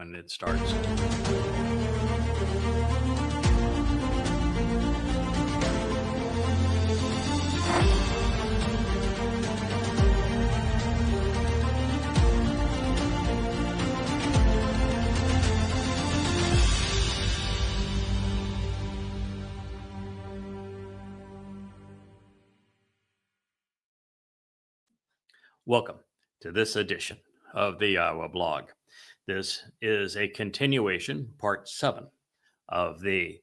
when it starts. Welcome to this edition of the YAHOWAH blog. This is a continuation, part 7, of the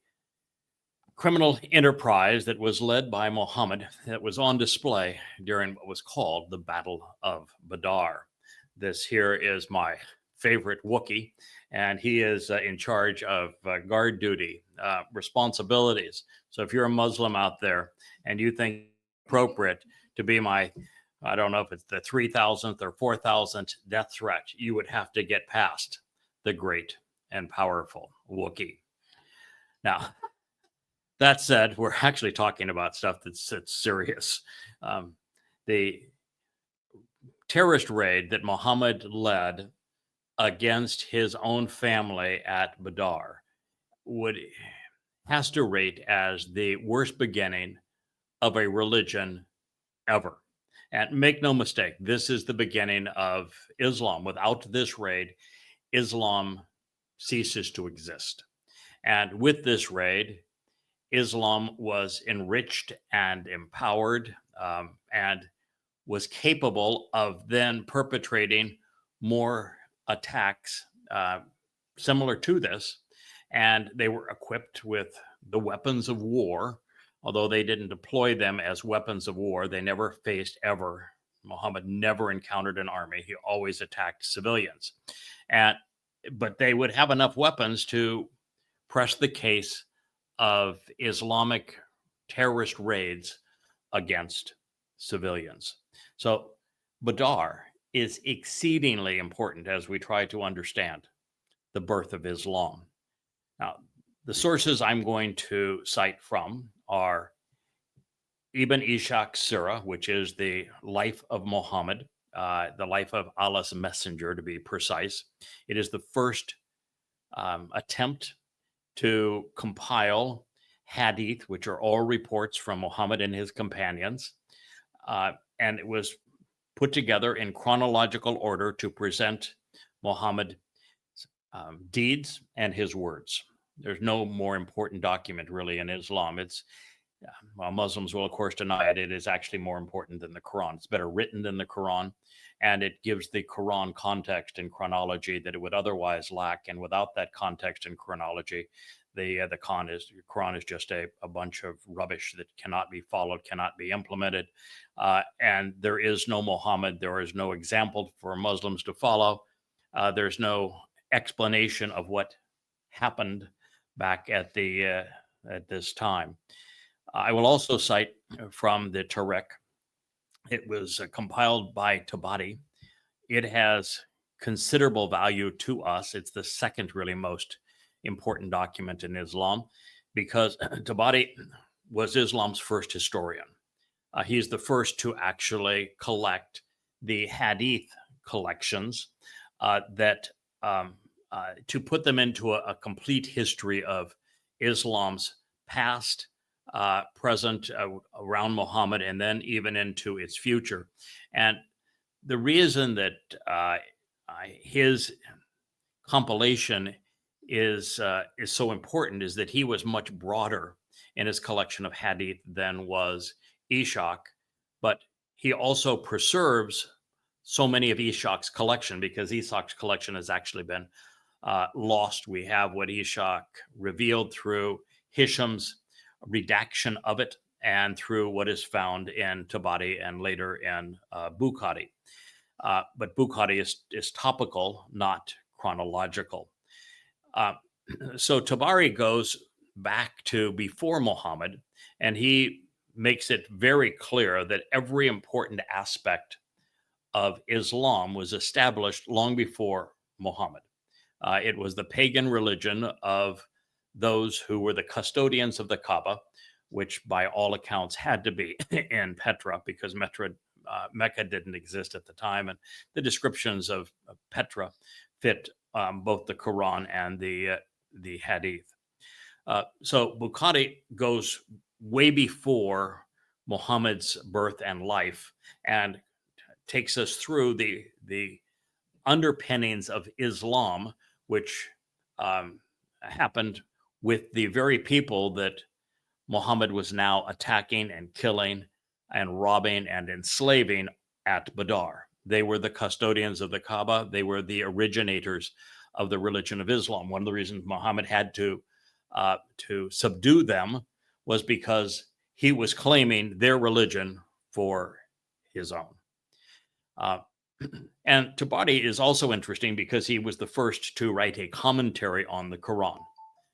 criminal enterprise that was led by Mohammad that was on display during what was called the Battle of Badr. This here is my favorite Wookiee, and he is in charge of guard duty, responsibilities. So if you're a Muslim out there and you think appropriate to be my, I don't know if it's the 3,000th or 4,000th death threat, you would have to get past the great and powerful Wookiee. Now, that said, we're actually talking about stuff that's serious. The terrorist raid that Mohammad led against his own family at Badr has to rate as the worst beginning of a religion ever. And make no mistake, this is the beginning of Islam. Without this raid, Islam ceases to exist. And with this raid, Islam was enriched and empowered and was capable of then perpetrating more attacks similar to this. And they were equipped with the weapons of war. Although they didn't deploy them as weapons of war, they never faced ever. Muhammad never encountered an army. He always attacked civilians. But they would have enough weapons to press the case of Islamic terrorist raids against civilians. So Badr is exceedingly important as we try to understand the birth of Islam. Now, the sources I'm going to cite from are Ibn Ishaq's Surah, which is the life of Muhammad, the life of Allah's messenger, to be precise. It is the first attempt to compile hadith, which are all reports from Muhammad and his companions. And it was put together in chronological order to present Muhammad's deeds and his words. There's no more important document really in Islam. While Muslims will of course deny it, it is actually more important than the Quran. It's better written than the Quran, and it gives the Quran context and chronology that it would otherwise lack. And without that context and chronology, the Quran is just a bunch of rubbish that cannot be followed, cannot be implemented. And there is no Muhammad. There is no example for Muslims to follow. There's no explanation of what happened back at this time. I will also cite from the Torah. It was compiled by Tabari. It has considerable value to us. It's the second really most important document in Islam because Tabari was Islam's first historian. He's the first to actually collect the hadith collections to put them into a complete history of Islam's past, present, around Muhammad, and then even into its future. And the reason that his compilation is so important is that he was much broader in his collection of hadith than was Ishaq, but he also preserves so many of Ishaq's collection because Ishaq's collection has actually been lost. We have what Ishaq revealed through Hisham's redaction of it and through what is found in Tabari and later in Bukhari. But Bukhari is topical, not chronological. So Tabari goes back to before Muhammad, and he makes it very clear that every important aspect of Islam was established long before Muhammad. It was the pagan religion of those who were the custodians of the Kaaba, which by all accounts had to be in Petra because Mecca didn't exist at the time. And the descriptions of Petra fit both the Quran and the Hadith. So Bukhari goes way before Muhammad's birth and life, and takes us through the underpinnings of Islam, which happened with the very people that Muhammad was now attacking and killing and robbing and enslaving at Badr. They were the custodians of the Kaaba. They were the originators of the religion of Islam. One of the reasons Muhammad had to subdue them was because he was claiming their religion for his own. And Tabari is also interesting because he was the first to write a commentary on the Quran.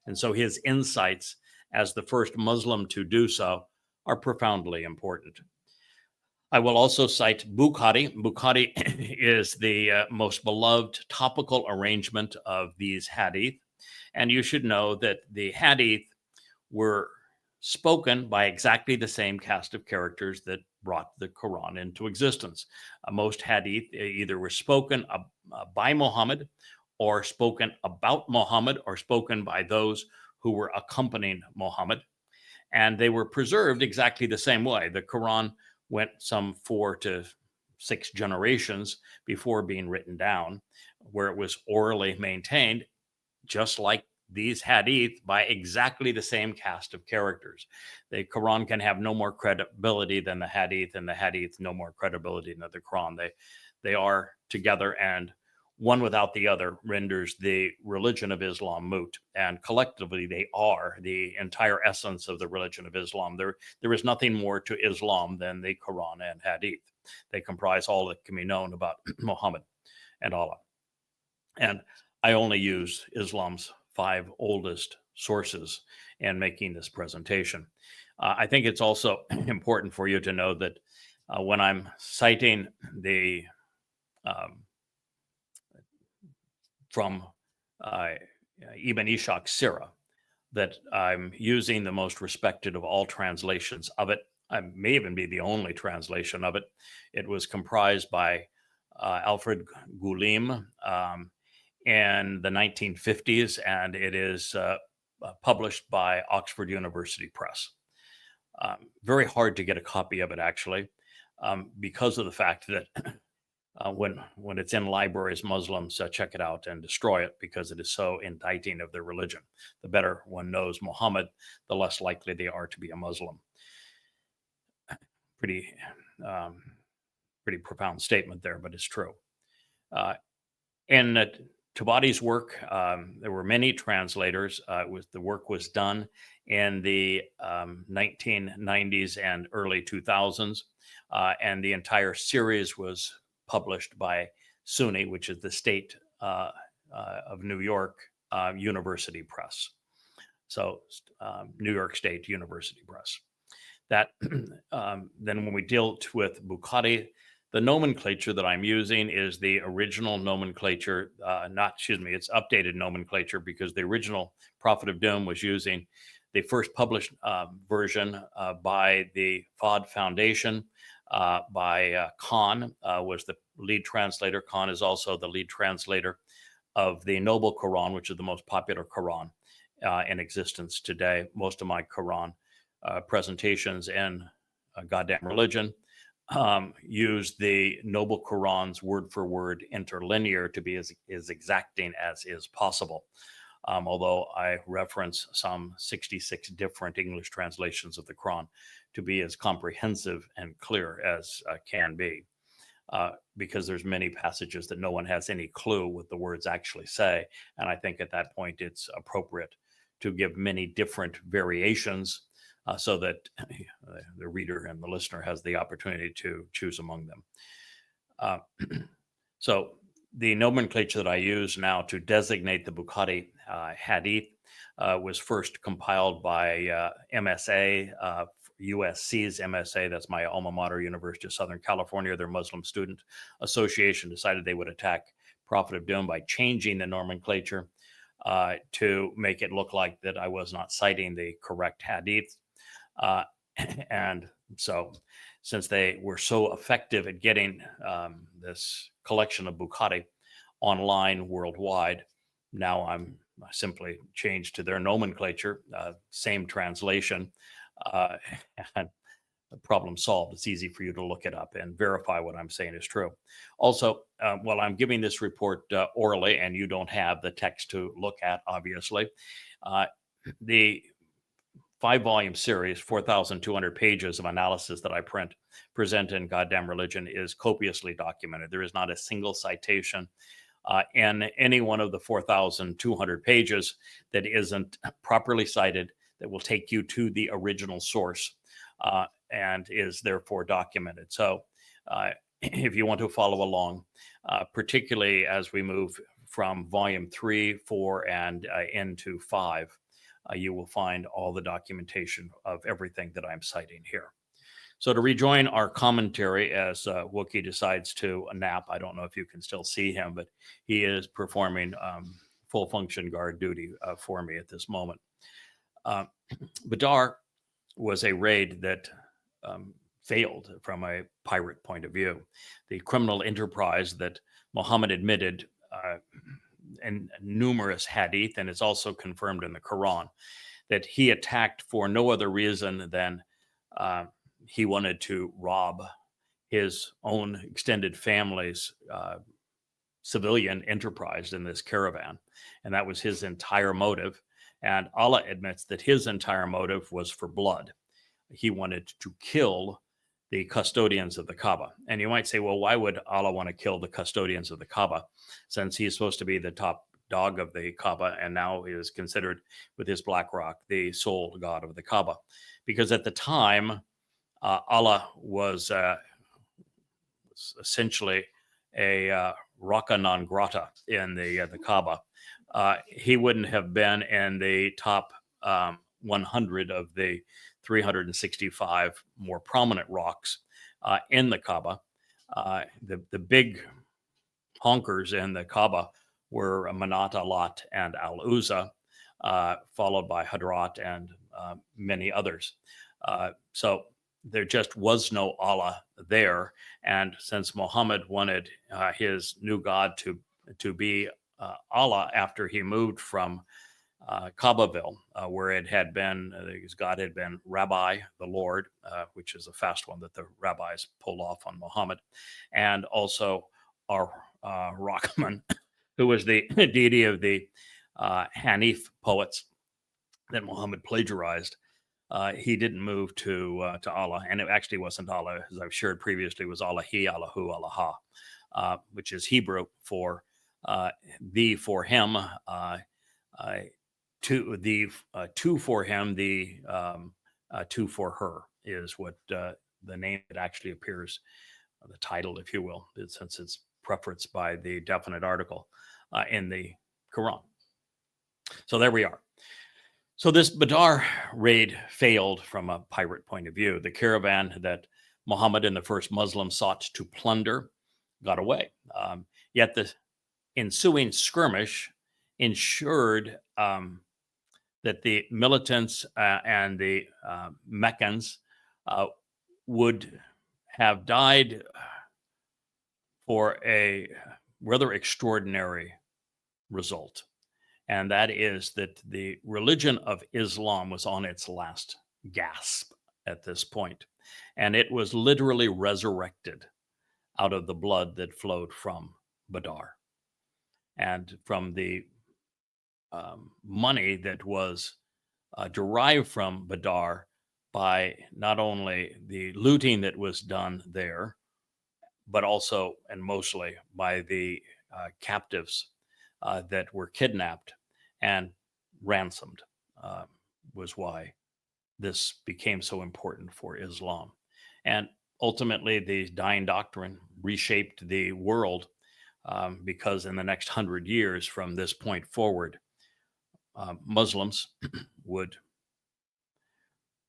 And so his insights as the first Muslim to do so are profoundly important. I will also cite Bukhari. Bukhari is the most beloved topical arrangement of these hadith. And you should know that the hadith were spoken by exactly the same cast of characters that brought the Quran into existence. Most hadith either were spoken by Muhammad, or spoken about Muhammad, or spoken by those who were accompanying Muhammad. And they were preserved exactly the same way. The Quran went some 4 to 6 generations before being written down, where it was orally maintained, just like these hadith, by exactly the same cast of characters. The Quran can have no more credibility than the hadith, and the hadith no more credibility than the Quran. They are together, and one without the other renders the religion of Islam moot. And collectively, they are the entire essence of the religion of Islam. There is nothing more to Islam than the Quran and hadith. They comprise all that can be known about Muhammad and Allah. And I only use Islam's 5 oldest sources in making this presentation. I think it's also important for you to know that when I'm citing the from Ibn Ishaq's Sirah, that I'm using the most respected of all translations of it. I may even be the only translation of it. It was comprised by Alfred Goulim in the 1950s, and it is published by Oxford University Press. Very hard to get a copy of it, actually, because of the fact that when it's in libraries, Muslims check it out and destroy it because it is so indicting of their religion. The better one knows Muhammad, the less likely they are to be a Muslim. Pretty profound statement there, but it's true. In Tabari's work, there were many translators. The work was done in the 1990s and early 2000s, and the entire series was published by SUNY, which is the state of New York University Press. So New York State University Press. That then when we dealt with Bukhari, the nomenclature that I'm using is the original nomenclature, it's updated nomenclature, because the original Prophet of Doom was using the first published version by the FOD Foundation, by Khan, was the lead translator. Khan is also the lead translator of the Noble Quran, which is the most popular Quran in existence today. Most of my Quran presentations in Goddamn Religion use the Noble Quran's word for word interlinear to be as exacting as is possible. Although I reference some 66 different English translations of the Quran to be as comprehensive and clear as can be, because there's many passages that no one has any clue what the words actually say. And I think at that point it's appropriate to give many different variations so that the reader and the listener has the opportunity to choose among them. So the nomenclature that I use now to designate the Bukhari Hadith was first compiled by MSA, USC's MSA, that's my alma mater, University of Southern California. Their Muslim Student Association decided they would attack Prophet of Doom by changing the nomenclature to make it look like that I was not citing the correct Hadith. And so, since they were so effective at getting this collection of Bukhari online worldwide. Now I simply changed to their nomenclature, same translation, uh, and the problem solved. It's easy for you to look it up and verify what I'm saying is true. Also, while I'm giving this report orally, and you don't have the text to look at, obviously, uh, the 5 volume series, 4,200 pages of analysis that I present in Goddamn Religion is copiously documented. There is not a single citation in any one of the 4,200 pages that isn't properly cited, that will take you to the original source, and is therefore documented. So if you want to follow along, particularly as we move from volume 3, 4, and into 5, you will find all the documentation of everything that I'm citing here. So to rejoin our commentary as Wookie decides to nap, I don't know if you can still see him, but he is performing full function guard duty for me at this moment. Badar was a raid that failed from a pirate point of view. The criminal enterprise that Mohammad admitted in numerous hadith, and it's also confirmed in the Quran, that he attacked for no other reason than he wanted to rob his own extended family's civilian enterprise in this caravan. And that was his entire motive. And Allah admits that his entire motive was for blood. He wanted to kill the custodians of the Kaaba. And you might say, well, why would Allah want to kill the custodians of the Kaaba, since he's supposed to be the top dog of the Kaaba, and now he is considered, with his black rock, the sole god of the Kaaba? Because at the time, Allah was essentially a rocca non grata in the Kaaba. He wouldn't have been in the top 100 of the 365 more prominent rocks in the Kaaba. The big honkers in the Kaaba were Manat, Alat, and Al Uzza, followed by Hadrat and many others. So there just was no Allah there. And since Muhammad wanted his new God to be Allah after he moved from Kaabaville, where it had been, his God had been Rabbi, the Lord, which is a fast one that the rabbis pull off on Muhammad, and also our Rahman, who was the deity of the Hanif poets that Muhammad plagiarized. He didn't move to Allah, and it actually wasn't Allah, as I've shared previously, was Allahi, Allahu, Allah, which is Hebrew for thee for him, two for him, the two for her is what the name that actually appears, the title, if you will, since it's preferenced by the definite article in the Quran. So there we are. So this Badar raid failed from a pirate point of view. The caravan that Muhammad and the first Muslims sought to plunder got away. Yet the ensuing skirmish ensured that the militants and the Meccans would have died for a rather extraordinary result. And that is that the religion of Islam was on its last gasp at this point. And it was literally resurrected out of the blood that flowed from Badar and from the money that was derived from Badar by not only the looting that was done there, but also and mostly by the captives that were kidnapped and ransomed, was why this became so important for Islam. And ultimately, the dying doctrine reshaped the world, because in the next 100 years from this point forward, Muslims would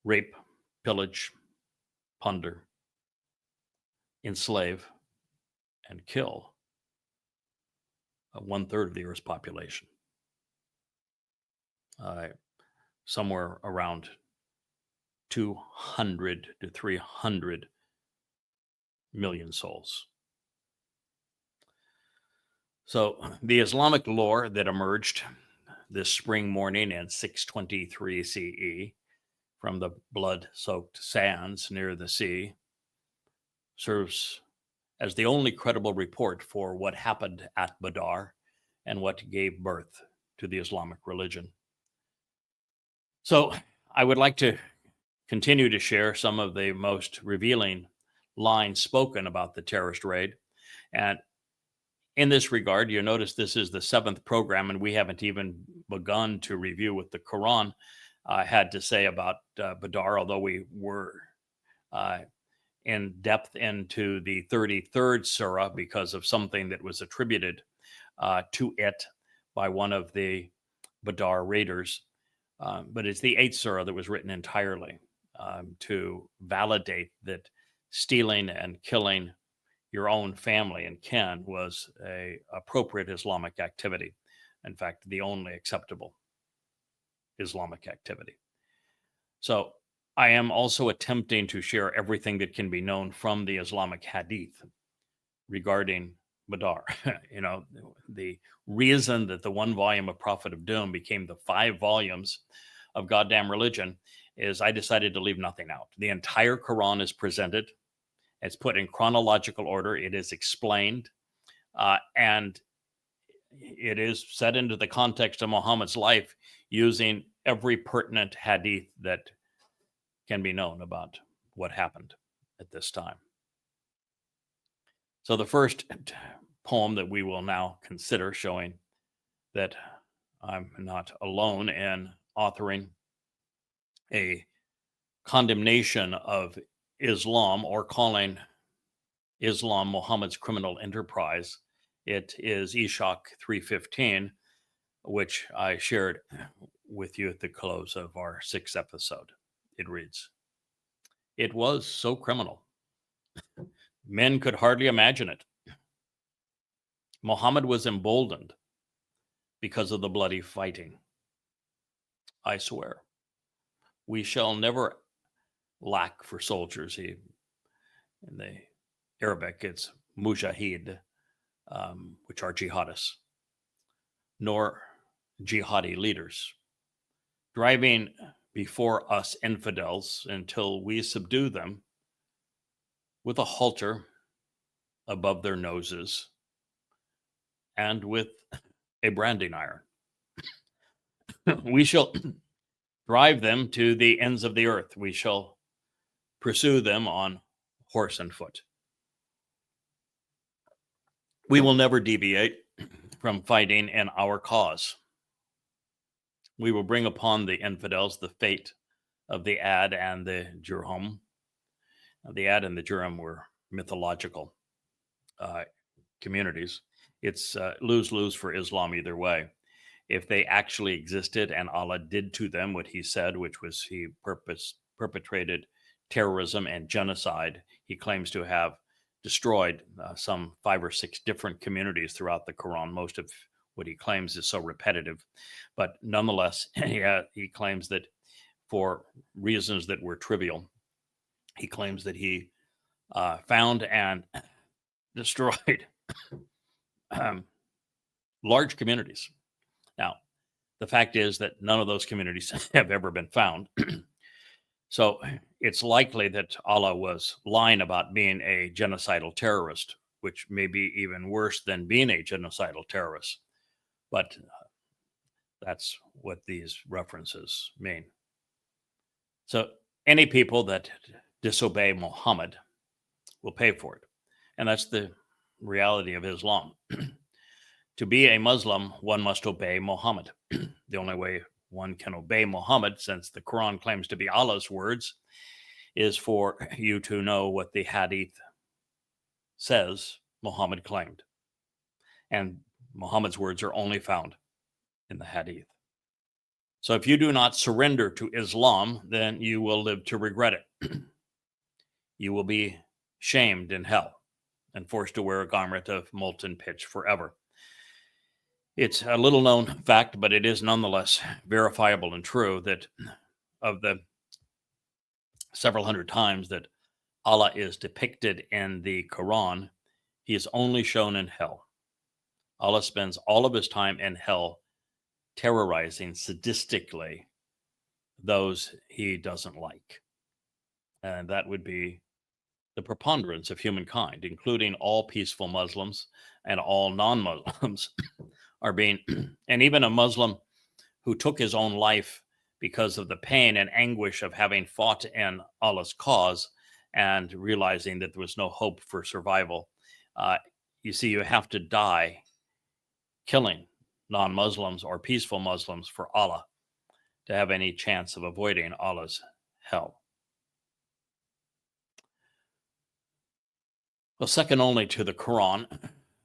rape, pillage, plunder, enslave, and kill 1/3 of the Earth's population. Somewhere around 200 to 300 million souls. So, the Islamic lore that emerged this spring morning in 623 CE from the blood soaked sands near the sea serves as the only credible report for what happened at Badar and what gave birth to the Islamic religion. So, I would like to continue to share some of the most revealing lines spoken about the terrorist raid. And in this regard, you notice this is the seventh program, and we haven't even begun to review what the Quran had to say about Badar, although we were uh, in depth into the 33rd surah because of something that was attributed to it by one of the Badar raiders. But it's the 8th surah that was written entirely to validate that stealing and killing your own family and kin was a appropriate Islamic activity. In fact, the only acceptable Islamic activity. So I am also attempting to share everything that can be known from the Islamic Hadith regarding Badar. You know, the reason that the one volume of Prophet of Doom became the 5 volumes of goddamn religion is I decided to leave nothing out. The entire Quran is presented. It's put in chronological order. It is explained, and it is set into the context of Muhammad's life using every pertinent hadith that can be known about what happened at this time. So the first poem that we will now consider, showing that I'm not alone in authoring a condemnation of Islam or calling Islam Muhammad's criminal enterprise. It is Ishaq 3:15, which I shared with you at the close of our 6th episode. It reads, "It was so criminal. Men could hardly imagine it. Muhammad was emboldened because of the bloody fighting. I swear, we shall never lack for soldiers." In the Arabic, it's mujahid, which are jihadists, nor jihadi leaders, driving before us infidels until we subdue them with a halter above their noses and with a branding iron. We shall drive them to the ends of the earth. We shall pursue them on horse and foot. We will never deviate from fighting in our cause. We will bring upon the infidels the fate of the Ad and the Jurhum. The Ad and the Jurhum were mythological communities. It's lose-lose for Islam either way. If they actually existed and Allah did to them what he said, which was he perpetrated terrorism and genocide, he claims to have destroyed some 5 or 6 different communities throughout the Quran. Most of what he claims is so repetitive, but nonetheless, he claims that for reasons that were trivial, he claims that he found and destroyed large communities. Now, the fact is that none of those communities have ever been found. So it's likely that Allah was lying about being a genocidal terrorist, which may be even worse than being a genocidal terrorist. But that's what these references mean. So any people that disobey Muhammad will pay for it. And that's the reality of Islam. To be a Muslim, one must obey Muhammad. The only way one can obey Muhammad, since the Quran claims to be Allah's words, is for you to know what the Hadith says Muhammad claimed. And Muhammad's words are only found in the Hadith. So if you do not surrender to Islam, then you will live to regret it. You will be shamed in hell and forced to wear a garment of molten pitch forever. It's a little known fact, but it is nonetheless verifiable and true that of the several hundred times that Allah is depicted in the Quran, he is only shown in hell. Allah spends all of his time in hell terrorizing sadistically those he doesn't like. And that would be the preponderance of humankind, including all peaceful Muslims and all non Muslims, are being, and even a Muslim who took his own life because of the pain and anguish of having fought in Allah's cause and realizing that there was no hope for survival. You see, you have to die killing non Muslims or peaceful Muslims for Allah to have any chance of avoiding Allah's hell. Well, second only to the Quran,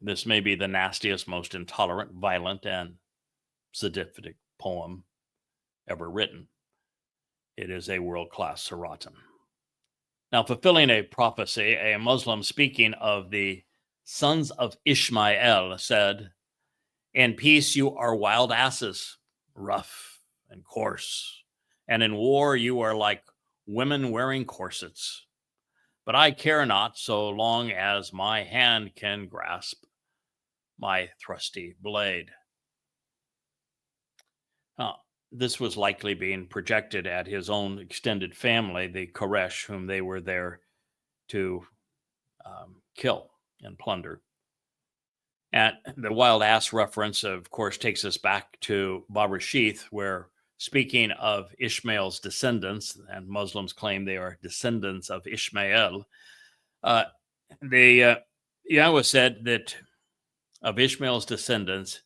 this may be the nastiest, most intolerant, violent, and sadistic poem ever written. It is a world-class seraton. Now, fulfilling a prophecy, a Muslim speaking of the sons of Ishmael said, "In peace you are wild asses, rough and coarse, and in war you are like women wearing corsets. But I care not so long as my hand can grasp my thrusty blade." This was likely being projected at his own extended family, the Quraysh, whom they were there to kill and plunder. And the wild ass reference, of course, takes us back to Bereshith, where speaking of Ishmael's descendants, and Muslims claim they are descendants of Ishmael, Yahweh said that of Ishmael's descendants,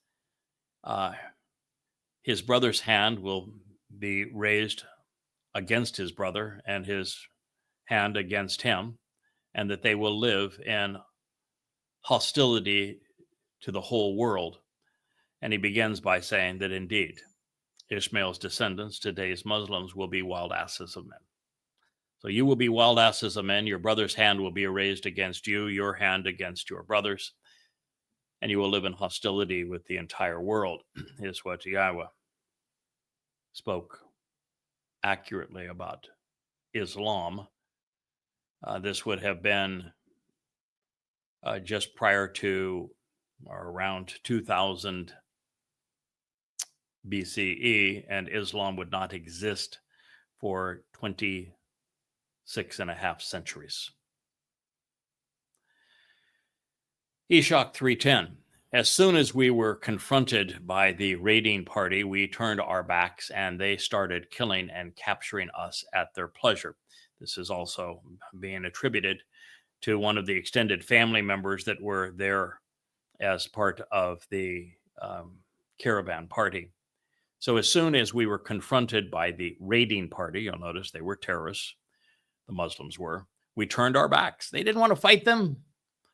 his brother's hand will be raised against his brother and his hand against him, and that they will live in hostility to the whole world. And he begins by saying that indeed, Ishmael's descendants, today's Muslims, will be wild asses of men. So you will be wild asses of men. Your brother's hand will be raised against you, your hand against your brother's, and you will live in hostility with the entire world, is what Yahweh spoke accurately about Islam. This would have been just prior to or around 2000 BCE, and Islam would not exist for 26 and a half centuries. Eshach 3:10. As soon as we were confronted by the raiding party, we turned our backs and they started killing and capturing us at their pleasure. This is also being attributed to one of the extended family members that were there as part of the caravan party. So as soon as we were confronted by the raiding party, you'll notice they were terrorists, the Muslims were, we turned our backs. They didn't want to fight them,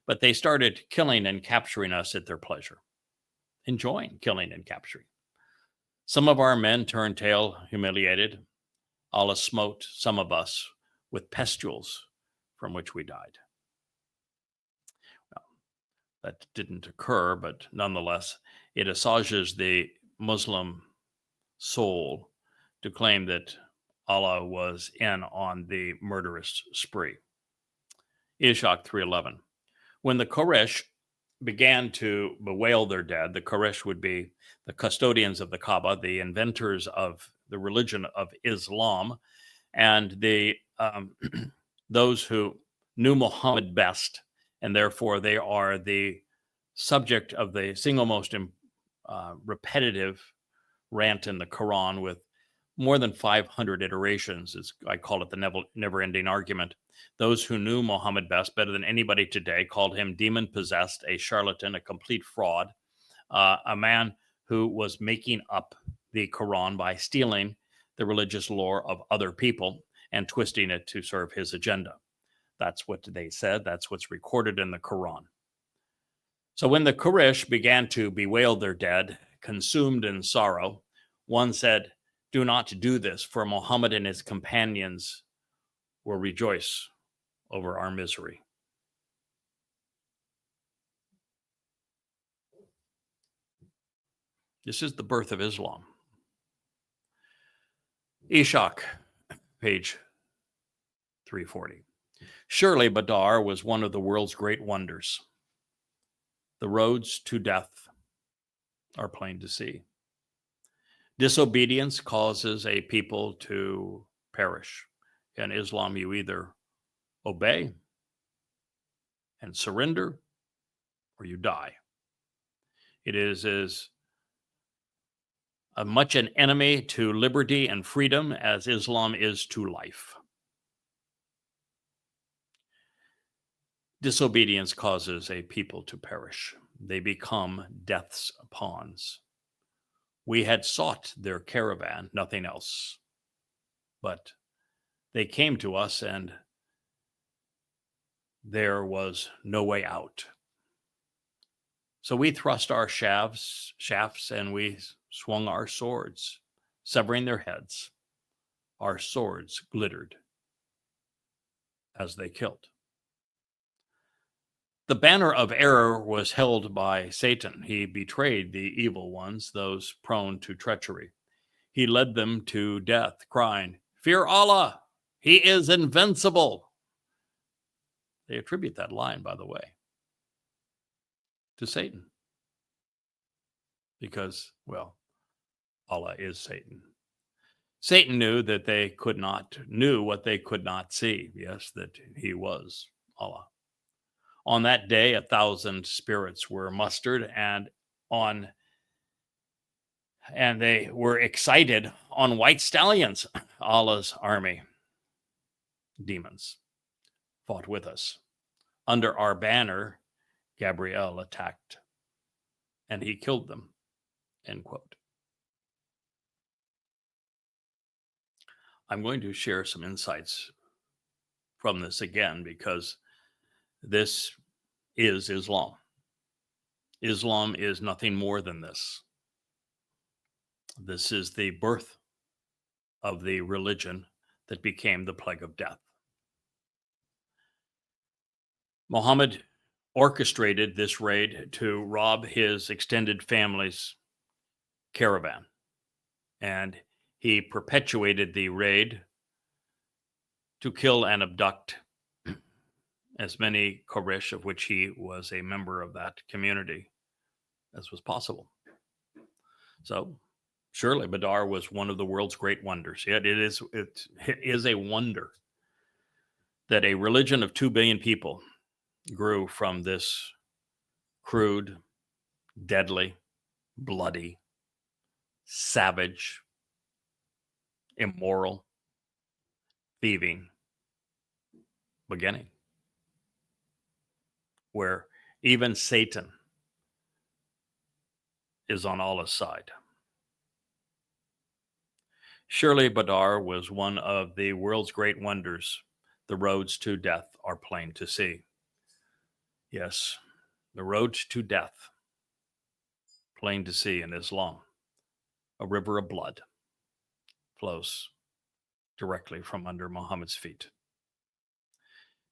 but they started killing and capturing us at their pleasure, enjoying killing and capturing. Some of our men turned tail, humiliated. Allah smote some of us with pustules from which we died. Well, that didn't occur, but nonetheless, it assuages the Muslim soul to claim that Allah was in on the murderous spree. Eshach 3:11. When the Quraysh began to bewail their dead, the Quraysh would be the custodians of the Kaaba, the inventors of the religion of Islam, and the those who knew Muhammad best, and therefore they are the subject of the single most repetitive rant in the Quran, with more than 500 iterations. I call it the never-ending argument. Those who knew Muhammad best, better than anybody today, called him demon-possessed, a charlatan, a complete fraud, a man who was making up the Quran by stealing the religious lore of other people and twisting it to serve his agenda. That's what they said. That's what's recorded in the Quran. So when the Quraysh began to bewail their dead, consumed in sorrow, one said, "Do not do this, for Muhammad and his companions will rejoice over our misery." This is the birth of Islam. Eshach, page 340. Surely Badr was one of the world's great wonders. The roads to death are plain to see. Disobedience causes a people to perish. In Islam, you either obey and surrender or you die. It is as much an enemy to liberty and freedom as Islam is to life. Disobedience causes a people to perish. They become death's pawns. We had sought their caravan, nothing else. But they came to us and there was no way out. So we thrust our shafts and we swung our swords, severing their heads. Our swords glittered as they killed. The banner of error was held by Satan. He betrayed the evil ones, those prone to treachery. He led them to death, crying, "Fear Allah, He is invincible." They attribute that line, by the way, to Satan. Because, well, Allah is Satan. Satan knew what they could not see. Yes, that he was Allah. On that day, 1,000 spirits were mustered, and they were excited on white stallions. Allah's army, demons, fought with us. Under our banner, Gabriel attacked, and he killed them. End quote. I'm going to share some insights from this again because this is Islam. Islam is nothing more than this. This is the birth of the religion that became the plague of death. Mohammad orchestrated this raid to rob his extended family's caravan, and he perpetuated the raid to kill and abduct as many Quraysh, of which he was a member of that community, as was possible. So surely Badr was one of the world's great wonders. Yet it is a wonder that a religion of 2 billion people grew from this crude, deadly, bloody, savage, immoral, thieving beginning, where even Satan is on Allah's side. Surely Badr was one of the world's great wonders. The roads to death are plain to see. Yes, the road to death, plain to see in Islam. A river of blood flows directly from under Muhammad's feet.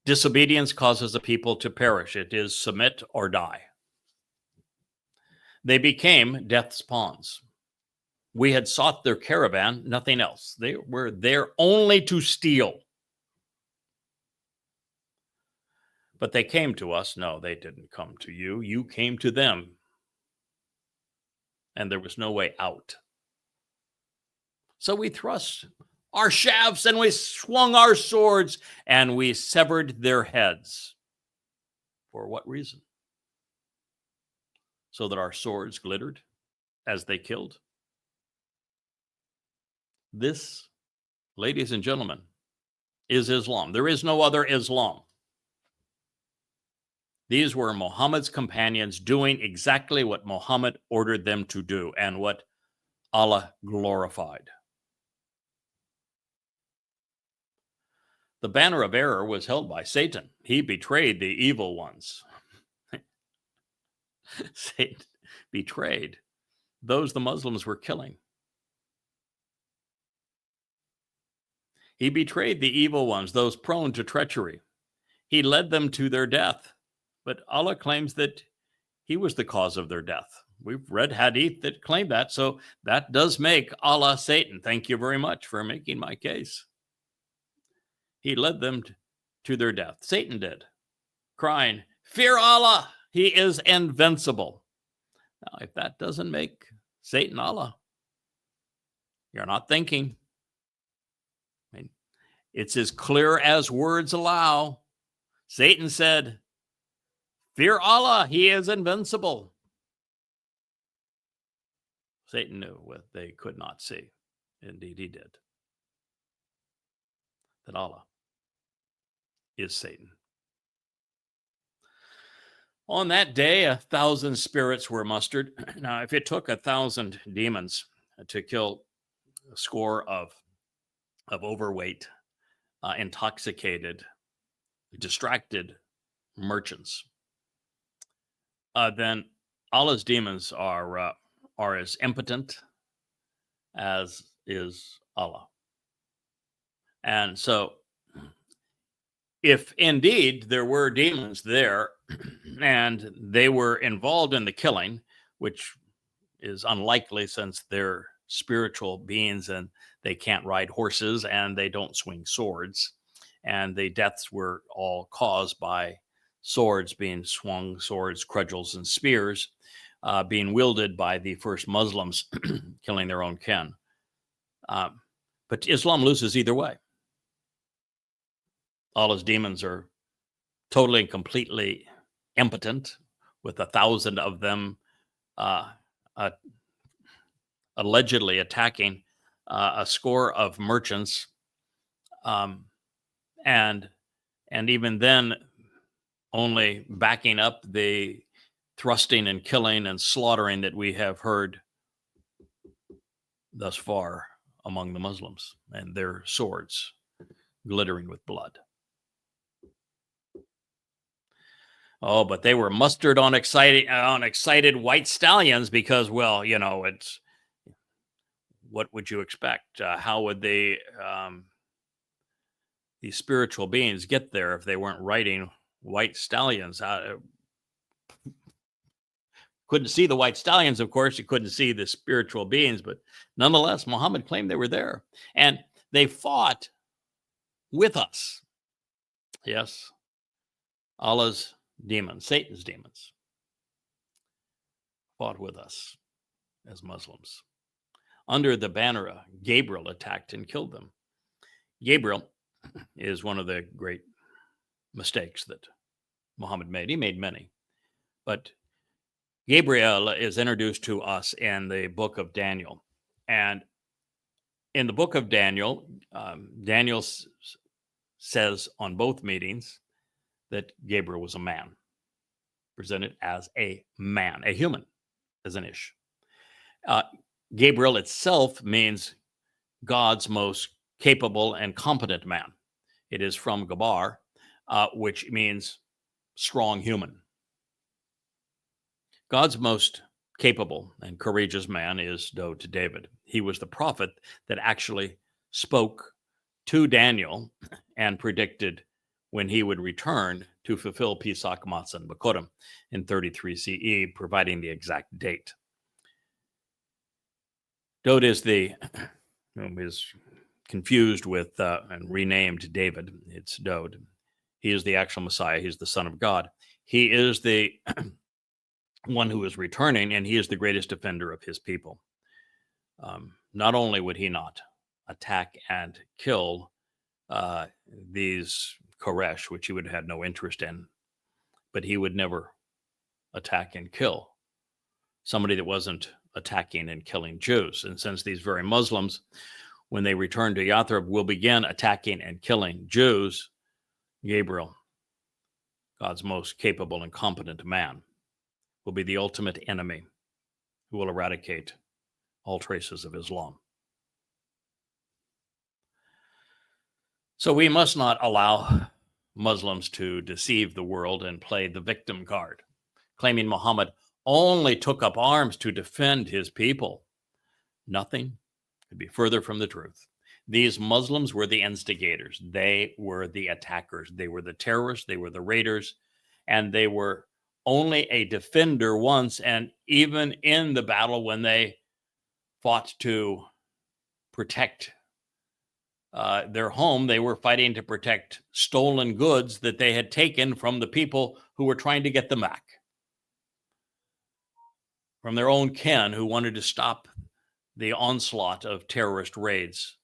Disobedience causes a people to perish. It is submit or die. They became death's pawns. We had sought their caravan, nothing else. They were there only to steal. But they came to us. No, they didn't come to you. You came to them. And there was no way out. So we thrust our shafts and we swung our swords and we severed their heads. For what reason? So that our swords glittered as they killed? This, ladies and gentlemen, is Islam. There is no other Islam. These were Muhammad's companions doing exactly what Muhammad ordered them to do and what Allah glorified. The banner of error was held by Satan. He betrayed the evil ones. Satan betrayed those the Muslims were killing. He betrayed the evil ones, those prone to treachery. He led them to their death. But Allah claims that he was the cause of their death. We've read hadith that claim that, so that does make Allah Satan. Thank you very much for making my case. He led them to their death. Satan did, crying, "Fear Allah, he is invincible." Now, if that doesn't make Satan Allah, you're not thinking. I mean, it's as clear as words allow. Satan said, "Fear Allah, he is invincible." Satan knew what they could not see. Indeed, he did. That Allah is Satan. On that day, 1,000 spirits were mustered. Now, if it took 1,000 demons to kill a score of overweight, intoxicated, distracted merchants, then Allah's demons are as impotent as is Allah. And so, if indeed there were demons there and they were involved in the killing, which is unlikely since they're spiritual beings and they can't ride horses and they don't swing swords, and the deaths were all caused by swords being swung, swords, cudgels, and spears being wielded by the first Muslims killing their own kin. But Islam loses either way. Allah's demons are totally and completely impotent, with 1,000 of them allegedly attacking a score of merchants, and even then only backing up the thrusting and killing and slaughtering that we have heard thus far among the Muslims, and their swords glittering with blood. Oh, but they were mustered on excited white stallions because, well, you know, it's, what would you expect? How would they, these spiritual beings, get there if they weren't riding white stallions? Couldn't see the white stallions, of course. You couldn't see the spiritual beings, but nonetheless, Muhammad claimed they were there. And they fought with us. Yes, Allah's demons, Satan's demons, fought with us as Muslims. Under the banner, Gabriel attacked and killed them. Gabriel is one of the great mistakes that Muhammad made. He made many, but Gabriel is introduced to us in the book of Daniel. And in the book of Daniel, Daniel says on both meetings that Gabriel was a man, presented as a man, a human, as an ish. Gabriel itself means God's most capable and competent man. It is from Gabar, which means strong human. God's most capable and courageous man is Dowd to David. He was the prophet that actually spoke to Daniel and predicted when he would return to fulfill Pesach Matzah Bakorim in 33 CE, providing the exact date. Dowd is confused with and renamed David. It's Dowd. He is the actual Messiah. He's the Son of God. He is the one who is returning, and he is the greatest defender of his people. Not only would he not attack and kill these Koresh, which he would have had no interest in, but he would never attack and kill somebody that wasn't attacking and killing Jews. And since these very Muslims, when they return to Yathrib, will begin attacking and killing Jews, Gabriel, God's most capable and competent man, will be the ultimate enemy who will eradicate all traces of Islam. So we must not allow Muslims to deceive the world and play the victim card, claiming Muhammad only took up arms to defend his people. Nothing could be further from the truth. These Muslims were the instigators. They were the attackers. They were the terrorists. They were the raiders. And they were only a defender once. And even in the battle, when they fought to protect their home, they were fighting to protect stolen goods that they had taken from the people who were trying to get them back. from their own kin who wanted to stop the onslaught of terrorist raids,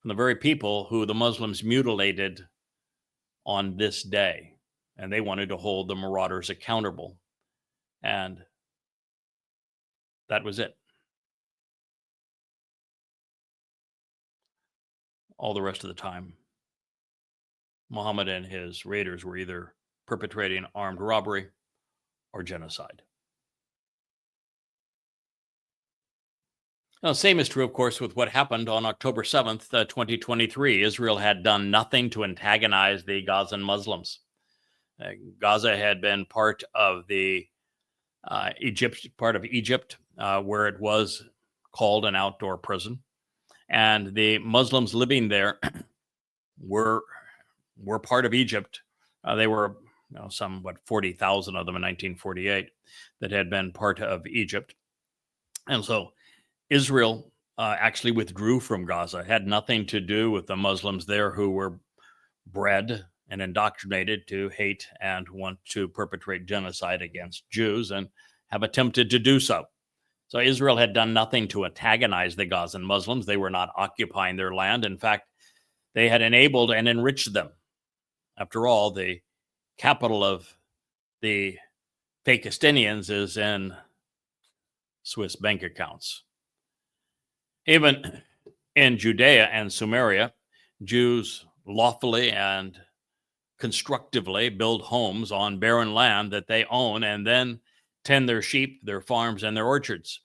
from the very people who the Muslims mutilated on this day. And they wanted to hold the marauders accountable. And that was it. All the rest of the time, Muhammad and his raiders were either perpetrating armed robbery or genocide. Now, same is true, of course, with what happened on October 7th, 2023. Israel had done nothing to antagonize the Gazan Muslims. Gaza had been part of the Egypt, where it was called an outdoor prison. And the Muslims living there were part of Egypt. They were some 40,000 of them in 1948 that had been part of Egypt. And so Israel actually withdrew from Gaza, had nothing to do with the Muslims there who were bred and indoctrinated to hate and want to perpetrate genocide against Jews and have attempted to do so. So Israel had done nothing to antagonize the Gazan Muslims. They were not occupying their land. In fact, they had enabled and enriched them. After all, the capital of the Pakistanians is in Swiss bank accounts. Even in Judea and Samaria, Jews lawfully and constructively build homes on barren land that they own and then tend their sheep, their farms, and their orchards.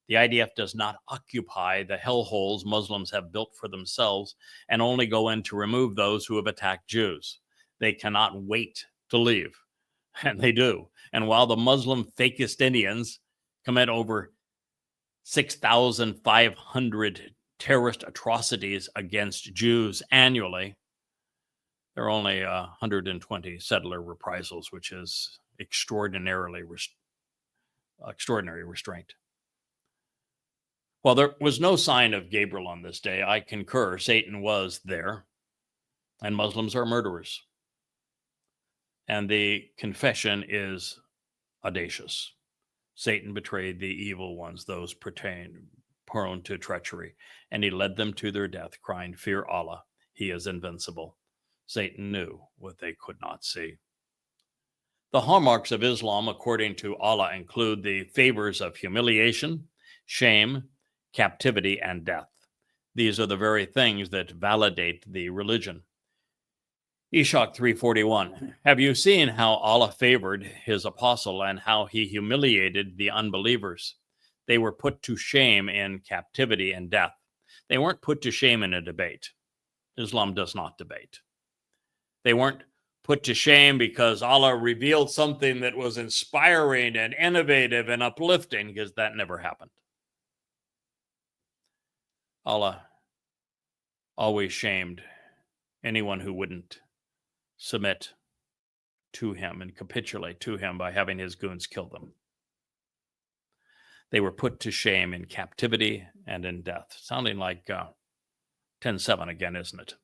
The IDF does not occupy the hellholes Muslims have built for themselves and only go in to remove those who have attacked Jews. They cannot wait to leave, and they do. And while the Muslim Fakistinians commit over 6,500 terrorist atrocities against Jews annually, there are only 120 settler reprisals, which is extraordinary restraint. Well, there was no sign of Gabriel on this day. I concur. Satan was there, and Muslims are murderers. And the confession is audacious. Satan betrayed the evil ones, those prone to treachery, and he led them to their death, crying, "Fear Allah, he is invincible." Satan knew what they could not see. The hallmarks of Islam, according to Allah, include the favors of humiliation, shame, captivity, and death. These are the very things that validate the religion. Ishaq 3:41. Have you seen how Allah favored his apostle and how he humiliated the unbelievers? They were put to shame in captivity and death. They weren't put to shame in a debate. Islam does not debate. They weren't put to shame because Allah revealed something that was inspiring and innovative and uplifting, because that never happened. Allah always shamed anyone who wouldn't submit to him and capitulate to him by having his goons kill them. They were put to shame in captivity and in death. Sounding like 10:7 again, isn't it?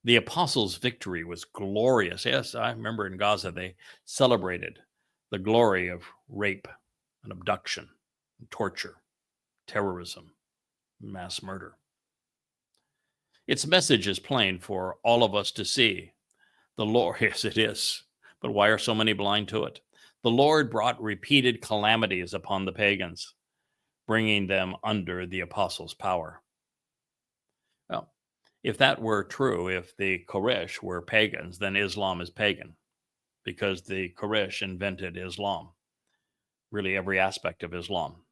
The apostles' victory was glorious. Yes, I remember in Gaza they celebrated the glory of rape and abduction, and torture, terrorism, mass murder. Its message is plain for all of us to see. The Lord, yes, it is. But why are so many blind to it? The Lord brought repeated calamities upon the pagans, bringing them under the apostles' power. Well, if that were true, if the Quraysh were pagans, then Islam is pagan, because the Quraysh invented Islam. Really, every aspect of Islam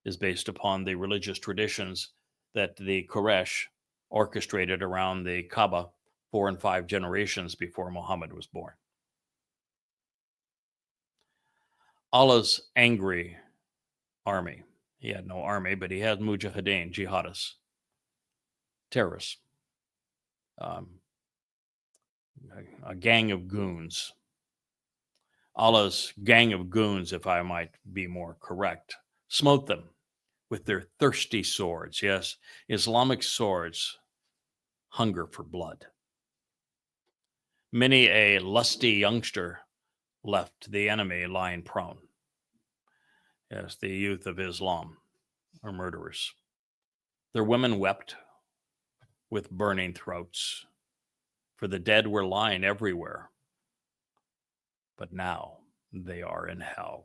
is based upon the religious traditions that the Quraysh orchestrated around the Kaaba 4 and 5 generations before Mohammad was born. Allah's angry army. He had no army, but he had mujahideen, jihadists, terrorists, a gang of goons. Allah's gang of goons, if I might be more correct, smote them with their thirsty swords. Yes, Islamic swords hunger for blood. Many a lusty youngster left the enemy lying prone. Yes, the youth of Islam are murderers. Their women wept with burning throats, for the dead were lying everywhere. But now they are in hell.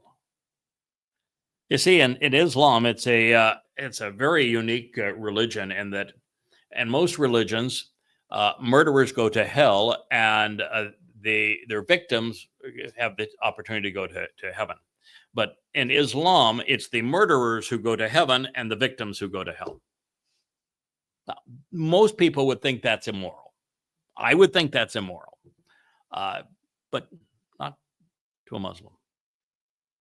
You see, in Islam, it's a very unique religion in that, and most religions, murderers go to hell, and their victims have the opportunity to go to heaven. But in Islam, it's the murderers who go to heaven and the victims who go to hell. Now, most people would think that's immoral. I would think that's immoral, but not to a Muslim.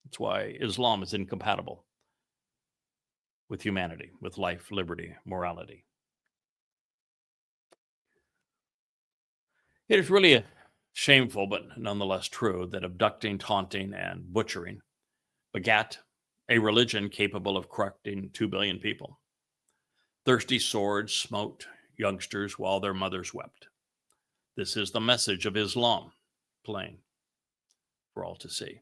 That's why Islam is incompatible with humanity, with life, liberty, morality. It is really shameful, but nonetheless true, that abducting, taunting, and butchering begat a religion capable of corrupting 2 billion people. Thirsty swords smote youngsters while their mothers wept. This is the message of Islam, plain for all to see.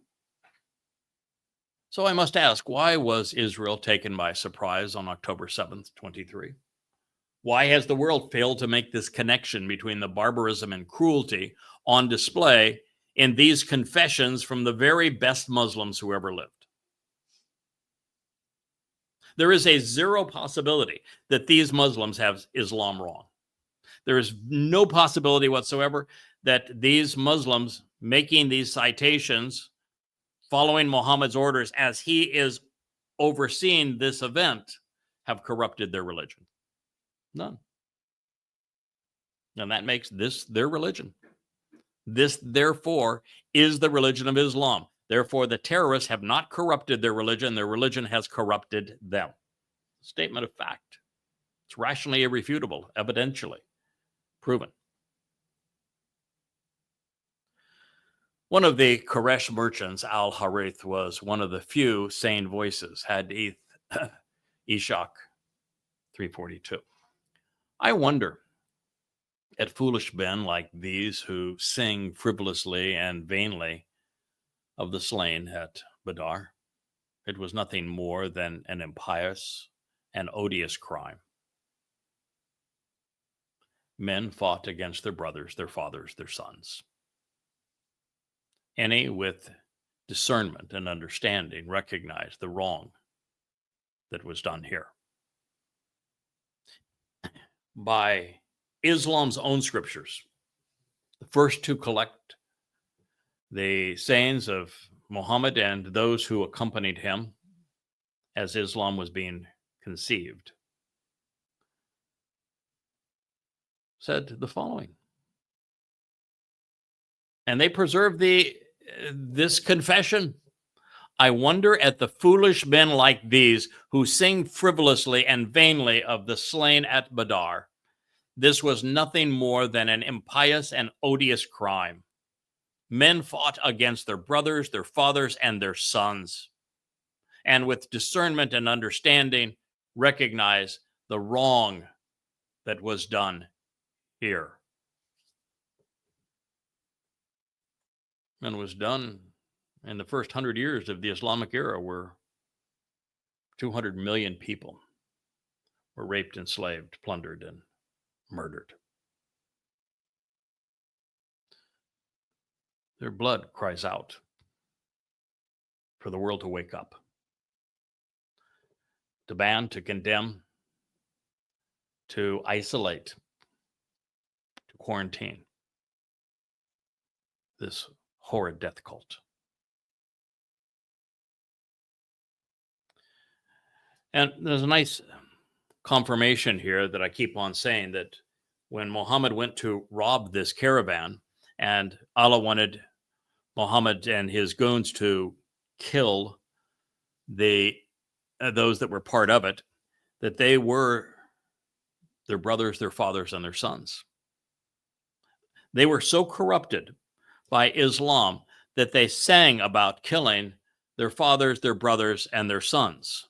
So I must ask, why was Israel taken by surprise on October 7th, 23? Why has the world failed to make this connection between the barbarism and cruelty on display in these confessions from the very best Muslims who ever lived? There is a zero possibility that these Muslims have Islam wrong. There is no possibility whatsoever that these Muslims making these citations, following Muhammad's orders as he is overseeing this event, have corrupted their religion. None. And that makes this their religion. This, therefore, is the religion of Islam. Therefore, the terrorists have not corrupted their religion has corrupted them. Statement of fact. It's rationally irrefutable, evidentially proven. One of the Quraysh merchants, Al-Harith, was one of the few sane voices, Hadith Ishaq 342. I wonder at foolish men like these who sing frivolously and vainly of the slain at Badr. It was nothing more than an impious and odious crime. Men fought against their brothers, their fathers, their sons. Any with discernment and understanding recognized the wrong that was done here. By Islam's own scriptures, the first to collect the sayings of Mohammed and those who accompanied him as Islam was being conceived, said the following. And they preserve this confession. I wonder at the foolish men like these who sing frivolously and vainly of the slain at Badr. This was nothing more than an impious and odious crime. Men fought against their brothers, their fathers, and their sons, and with discernment and understanding recognize the wrong that was done here. And was done in the first 100 years of the Islamic era, where 200 million people were raped, enslaved, plundered, and murdered. Their blood cries out for the world to wake up, to ban, to condemn, to isolate, to quarantine this horrid death cult. And there's a nice confirmation here that I keep on saying, that when Muhammad went to rob this caravan and Allah wanted Muhammad and his goons to kill those that were part of it, that they were their brothers, their fathers, and their sons. They were so corrupted by Islam that they sang about killing their fathers, their brothers, and their sons.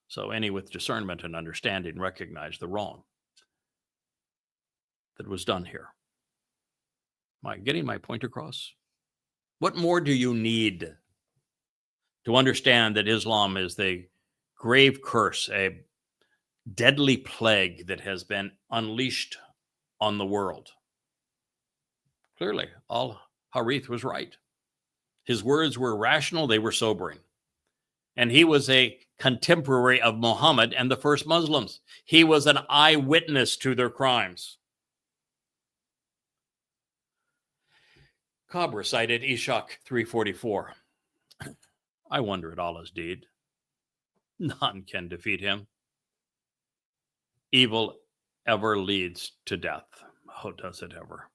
So any with discernment and understanding recognize the wrong that was done here. Am I getting my point across? What more do you need? to understand that Islam is the grave curse, a deadly plague that has been unleashed on the world. Clearly, al-Harith was right. His words were rational, they were sobering. And he was a contemporary of Mohammad and the first Muslims. He was an eyewitness to their crimes. Cobb recited Ishaq 3:44. I wonder at Allah's deed. None can defeat him. Evil ever leads to death. Oh, does it ever?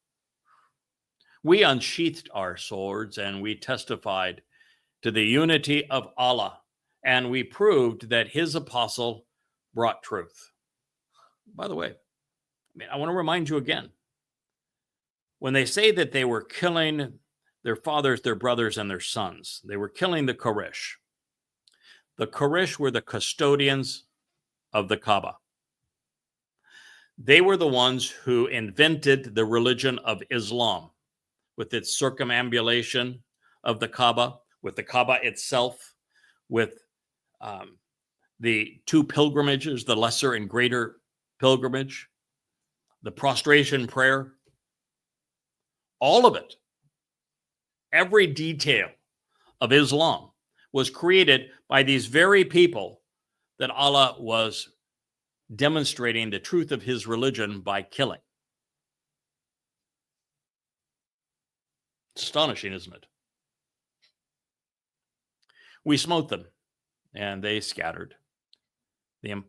We unsheathed our swords and we testified to the unity of Allah, and we proved that his apostle brought truth. By the way, I want to remind you again, when they say that they were killing their fathers, their brothers, and their sons, they were killing the Quraysh. The Quraysh were the custodians of the Kaaba. They were the ones who invented the religion of Islam with its circumambulation of the Kaaba, with the Kaaba itself, with the two pilgrimages, the lesser and greater pilgrimage, the prostration prayer, all of it, every detail of Islam was created by these very people that Allah was demonstrating the truth of his religion by killing. Astonishing, isn't it? We smote them, and they scattered. The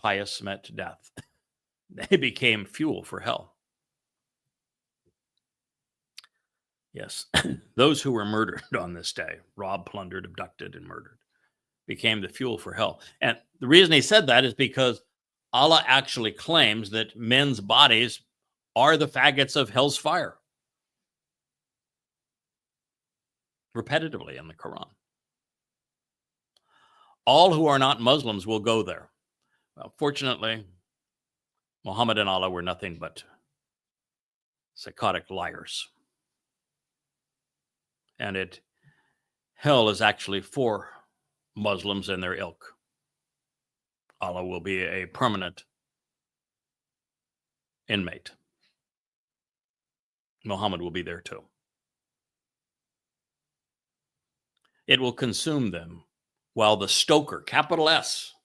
impious met death. They became fuel for hell. Yes, those who were murdered on this day, robbed, plundered, abducted, and murdered, became the fuel for hell. And the reason he said that is because Allah actually claims that men's bodies are the faggots of hell's fire. Repetitively in the Quran. All who are not Muslims will go there. Well, fortunately, Muhammad and Allah were nothing but psychotic liars. And hell is actually for Muslims and their ilk. Allah will be a permanent inmate. Muhammad will be there too. It will consume them while the stoker, capital S,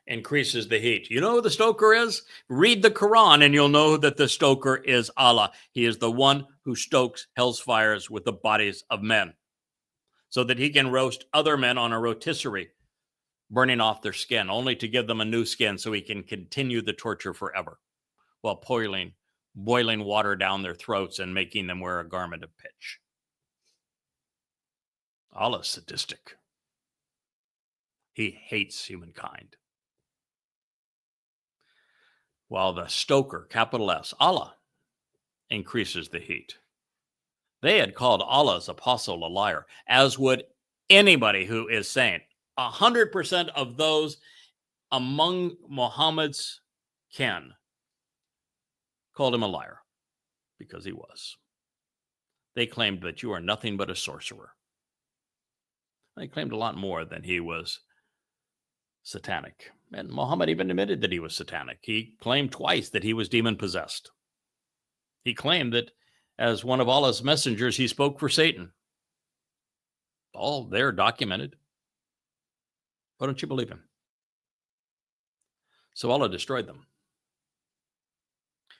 increases the heat. You know who the stoker is? Read the Quran and you'll know that the stoker is Allah. He is the one who stokes hell's fires with the bodies of men so that he can roast other men on a rotisserie, burning off their skin, only to give them a new skin so he can continue the torture forever while boiling water down their throats and making them wear a garment of pitch. Allah is sadistic. He hates humankind. While the stoker, capital S, Allah, increases the heat. They had called Allah's apostle a liar, as would anybody who is saying. 100% of those among Muhammad's kin called him a liar because he was. They claimed that you are nothing but a sorcerer. They claimed a lot more than he was satanic. And Muhammad even admitted that he was satanic. He claimed twice that he was demon-possessed. He claimed that as one of Allah's messengers, he spoke for Satan. All there documented. Why don't you believe him? So Allah destroyed them.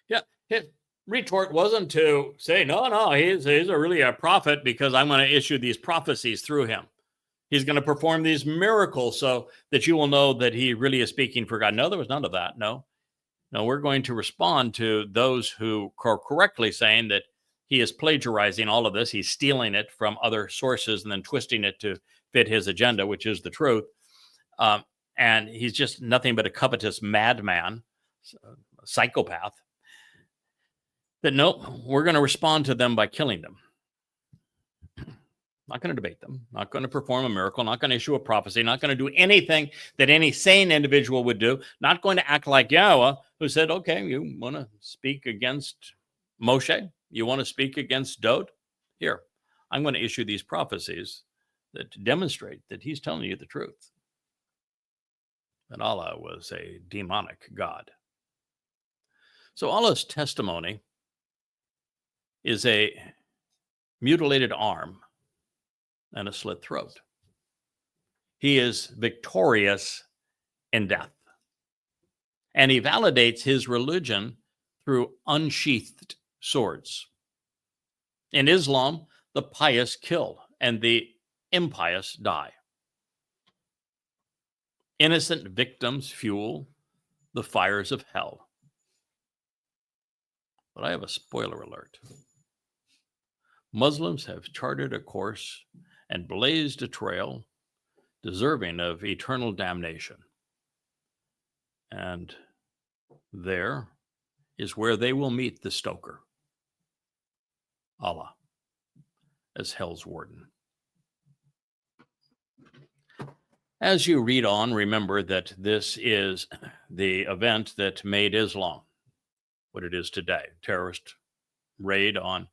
Yeah, his retort wasn't to say, no, he's really a prophet because I'm going to issue these prophecies through him. He's going to perform these miracles so that you will know that he really is speaking for God. No, there was none of that. No, we're going to respond to those who are correctly saying that he is plagiarizing all of this. He's stealing it from other sources and then twisting it to fit his agenda, which is the truth. And he's just nothing but a covetous madman, a psychopath. That no, we're going to respond to them by killing them. Not going to debate them, not going to perform a miracle, not going to issue a prophecy, not going to do anything that any sane individual would do, not going to act like Yahowah, who said, okay, you want to speak against Moshe? You want to speak against Dode? Here, I'm going to issue these prophecies that demonstrate that he's telling you the truth, that Allah was a demonic god. So Allah's testimony is a mutilated arm and a slit throat. He is victorious in death. And he validates his religion through unsheathed swords. In Islam, the pious kill and the impious die. Innocent victims fuel the fires of hell. But I have a spoiler alert. Muslims have charted a course and blazed a trail deserving of eternal damnation. And there is where they will meet the stoker, Allah, as hell's warden. As you read on, remember that this is the event that made Islam what it is today. Terrorist raid on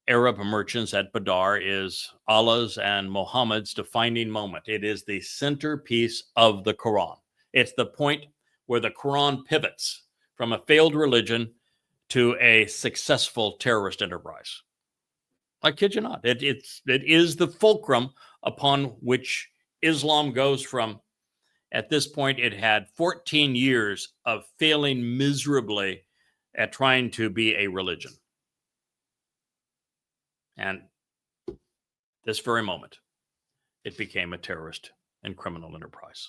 Arab merchants at Badr is Allah's and Mohammed's defining moment. It is the centerpiece of the Quran. It's the point where the Quran pivots from a failed religion to a successful terrorist enterprise. I kid you not. It is the fulcrum upon which Islam goes from, at this point, it had 14 years of failing miserably at trying to be a religion. And this very moment, it became a terrorist and criminal enterprise.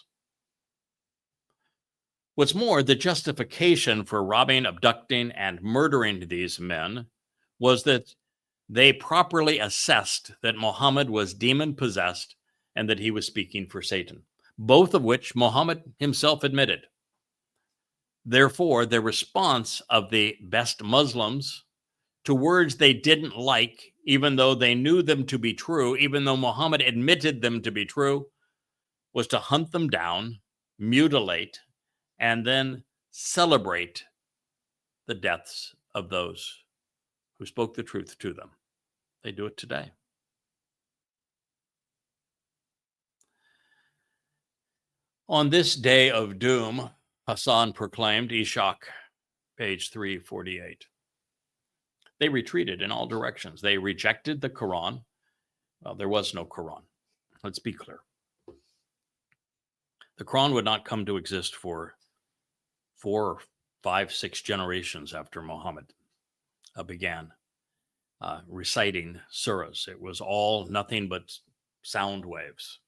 What's more, the justification for robbing, abducting, and murdering these men was that they properly assessed that Muhammad was demon-possessed and that he was speaking for Satan, both of which Muhammad himself admitted. Therefore, the response of the best Muslims to words they didn't like, even though they knew them to be true, even though Muhammad admitted them to be true, was to hunt them down, mutilate, and then celebrate the deaths of those who spoke the truth to them. They do it today. On this day of doom, Hassan proclaimed, Ishaq, page 348. They retreated in all directions. They rejected the Quran. Well, there was no Quran. Let's be clear. The Quran would not come to exist for 4, 5, 6 generations after Muhammad began reciting surahs. It was all nothing but sound waves.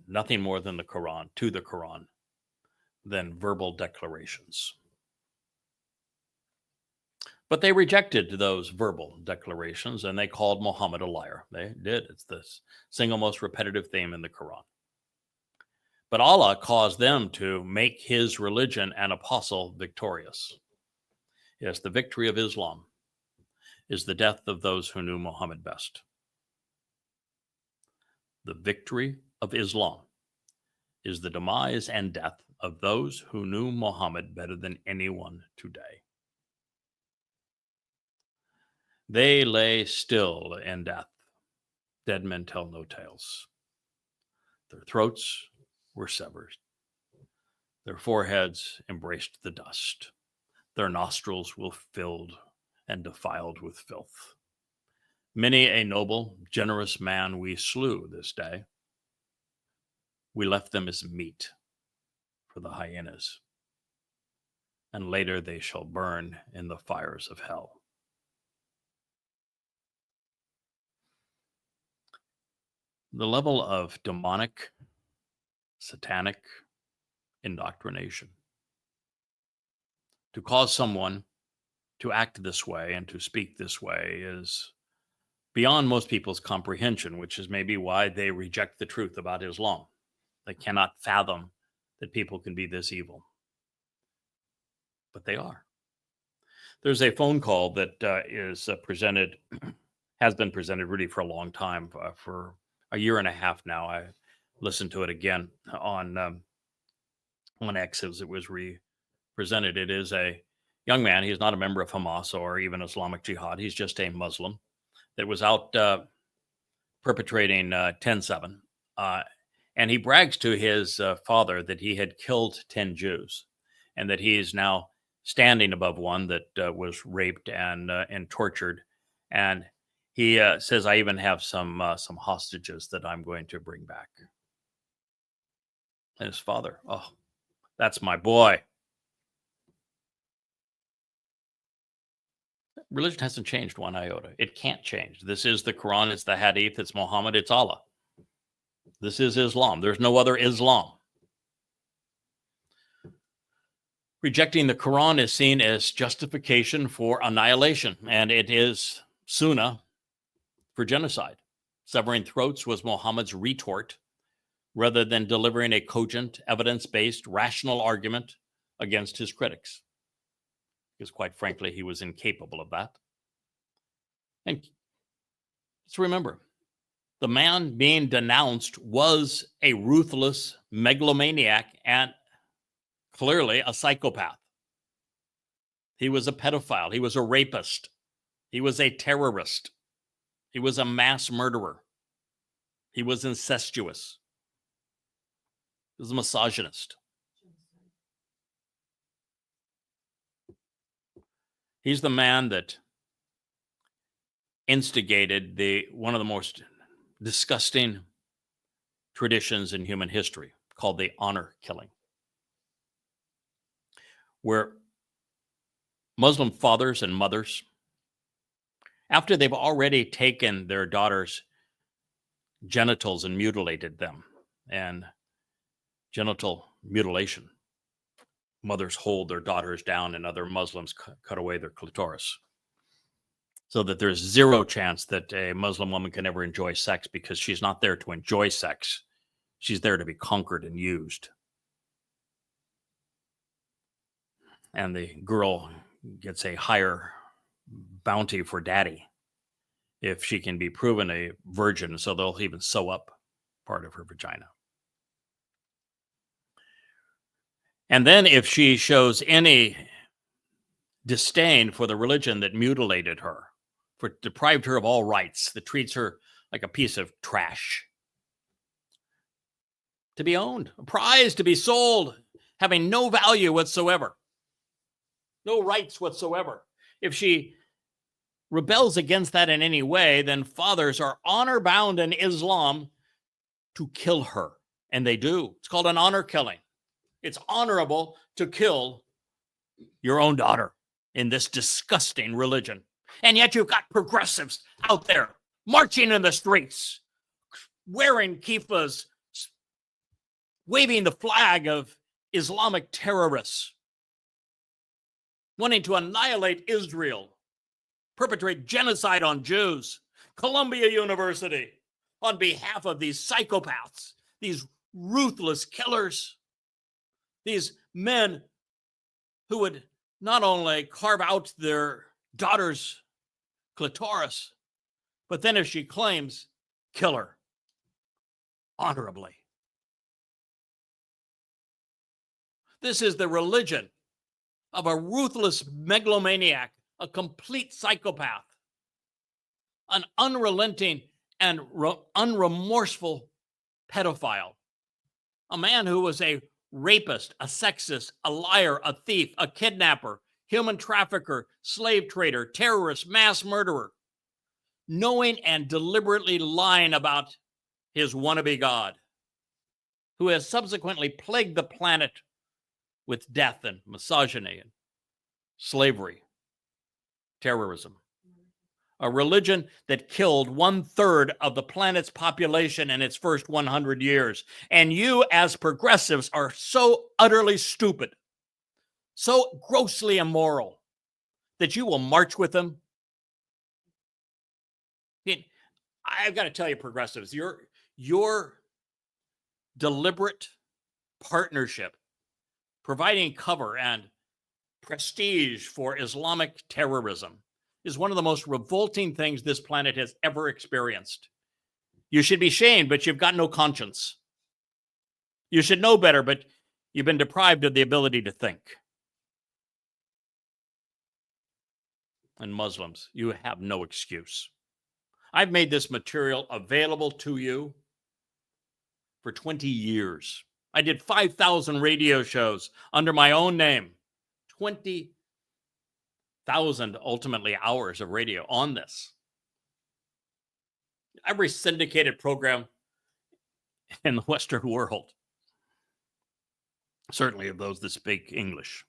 Nothing more than the Quran, to the Quran, than verbal declarations. But they rejected those verbal declarations and they called Muhammad a liar. They did. It's the single most repetitive theme in the Quran. But Allah caused them to make his religion and apostle victorious. Yes, the victory of Islam is the death of those who knew Muhammad best. The victory of Islam is the demise and death of those who knew Muhammad better than anyone today. They lay still in death. Dead men tell no tales. Their throats were severed. Their foreheads embraced the dust. Their nostrils were filled and defiled with filth. Many a noble, generous man we slew this day. We left them as meat for the hyenas, and later they shall burn in the fires of hell. The level of demonic, satanic indoctrination to cause someone to act this way and to speak this way is beyond most people's comprehension, which is maybe why they reject the truth about Islam. They cannot fathom that people can be this evil. But they are. There's a phone call that is presented, has been presented really for a long time, for a year and a half now. I listened to it again on X as it was presented. It is a young man. He's not a member of Hamas or even Islamic Jihad. He's just a Muslim that was out perpetrating 10/7. And he brags to his father that he had killed 10 Jews and that he is now standing above one that was raped and tortured. And he says, I even have some hostages that I'm going to bring back. And his father, oh, that's my boy. Religion hasn't changed one iota. It can't change. This is the Quran, it's the Hadith, it's Mohammad, it's Allah. This is Islam. There's no other Islam. Rejecting the Quran is seen as justification for annihilation, and it is sunnah for genocide. Severing throats was Muhammad's retort, rather than delivering a cogent, evidence-based, rational argument against his critics. Because quite frankly, he was incapable of that. And let's remember, the man being denounced was a ruthless megalomaniac and clearly a psychopath. He was a pedophile. He was a rapist. He was a terrorist. He was a mass murderer. He was incestuous. He was a misogynist. He's the man that instigated one of the most disgusting traditions in human history, called the honor killing, where Muslim fathers and mothers, after they've already taken their daughters' genitals and mutilated them, and genital mutilation, mothers hold their daughters down and other Muslims cut away their clitoris, so that there's zero chance that a Muslim woman can ever enjoy sex, because she's not there to enjoy sex. She's there to be conquered and used. And the girl gets a higher bounty for daddy if she can be proven a virgin, so they'll even sew up part of her vagina. And then if she shows any disdain for the religion that mutilated her, for deprived her of all rights, that treats her like a piece of trash, to be owned, a prize to be sold, having no value whatsoever, no rights whatsoever. If she rebels against that in any way, then fathers are honor bound in Islam to kill her. And they do. It's called an honor killing. It's honorable to kill your own daughter in this disgusting religion. And yet you've got progressives out there marching in the streets, wearing kippahs, waving the flag of Islamic terrorists, wanting to annihilate Israel, perpetrate genocide on Jews. Columbia University, on behalf of these psychopaths, these ruthless killers, these men who would not only carve out their daughter's clitoris, but then if she claims, kill her honorably. This is the religion of a ruthless megalomaniac, a complete psychopath, an unrelenting and unremorseful pedophile, a man who was a rapist, a sexist, a liar, a thief, a kidnapper, human trafficker, slave trader, terrorist, mass murderer, knowing and deliberately lying about his wannabe God, who has subsequently plagued the planet with death and misogyny and slavery, terrorism. A religion that killed 1/3 of the planet's population in its first 100 years. And you, as progressives, are so utterly stupid, so grossly immoral, that you will march with them. I've got to tell you, progressives, your deliberate partnership, providing cover and prestige for Islamic terrorism, is one of the most revolting things this planet has ever experienced. You should be shamed, but you've got no conscience. You should know better, but you've been deprived of the ability to think. And Muslims, you have no excuse. I've made this material available to you for 20 years. I did 5,000 radio shows under my own name, 20,000 ultimately hours of radio on this. Every syndicated program in the Western world, certainly of those that speak English.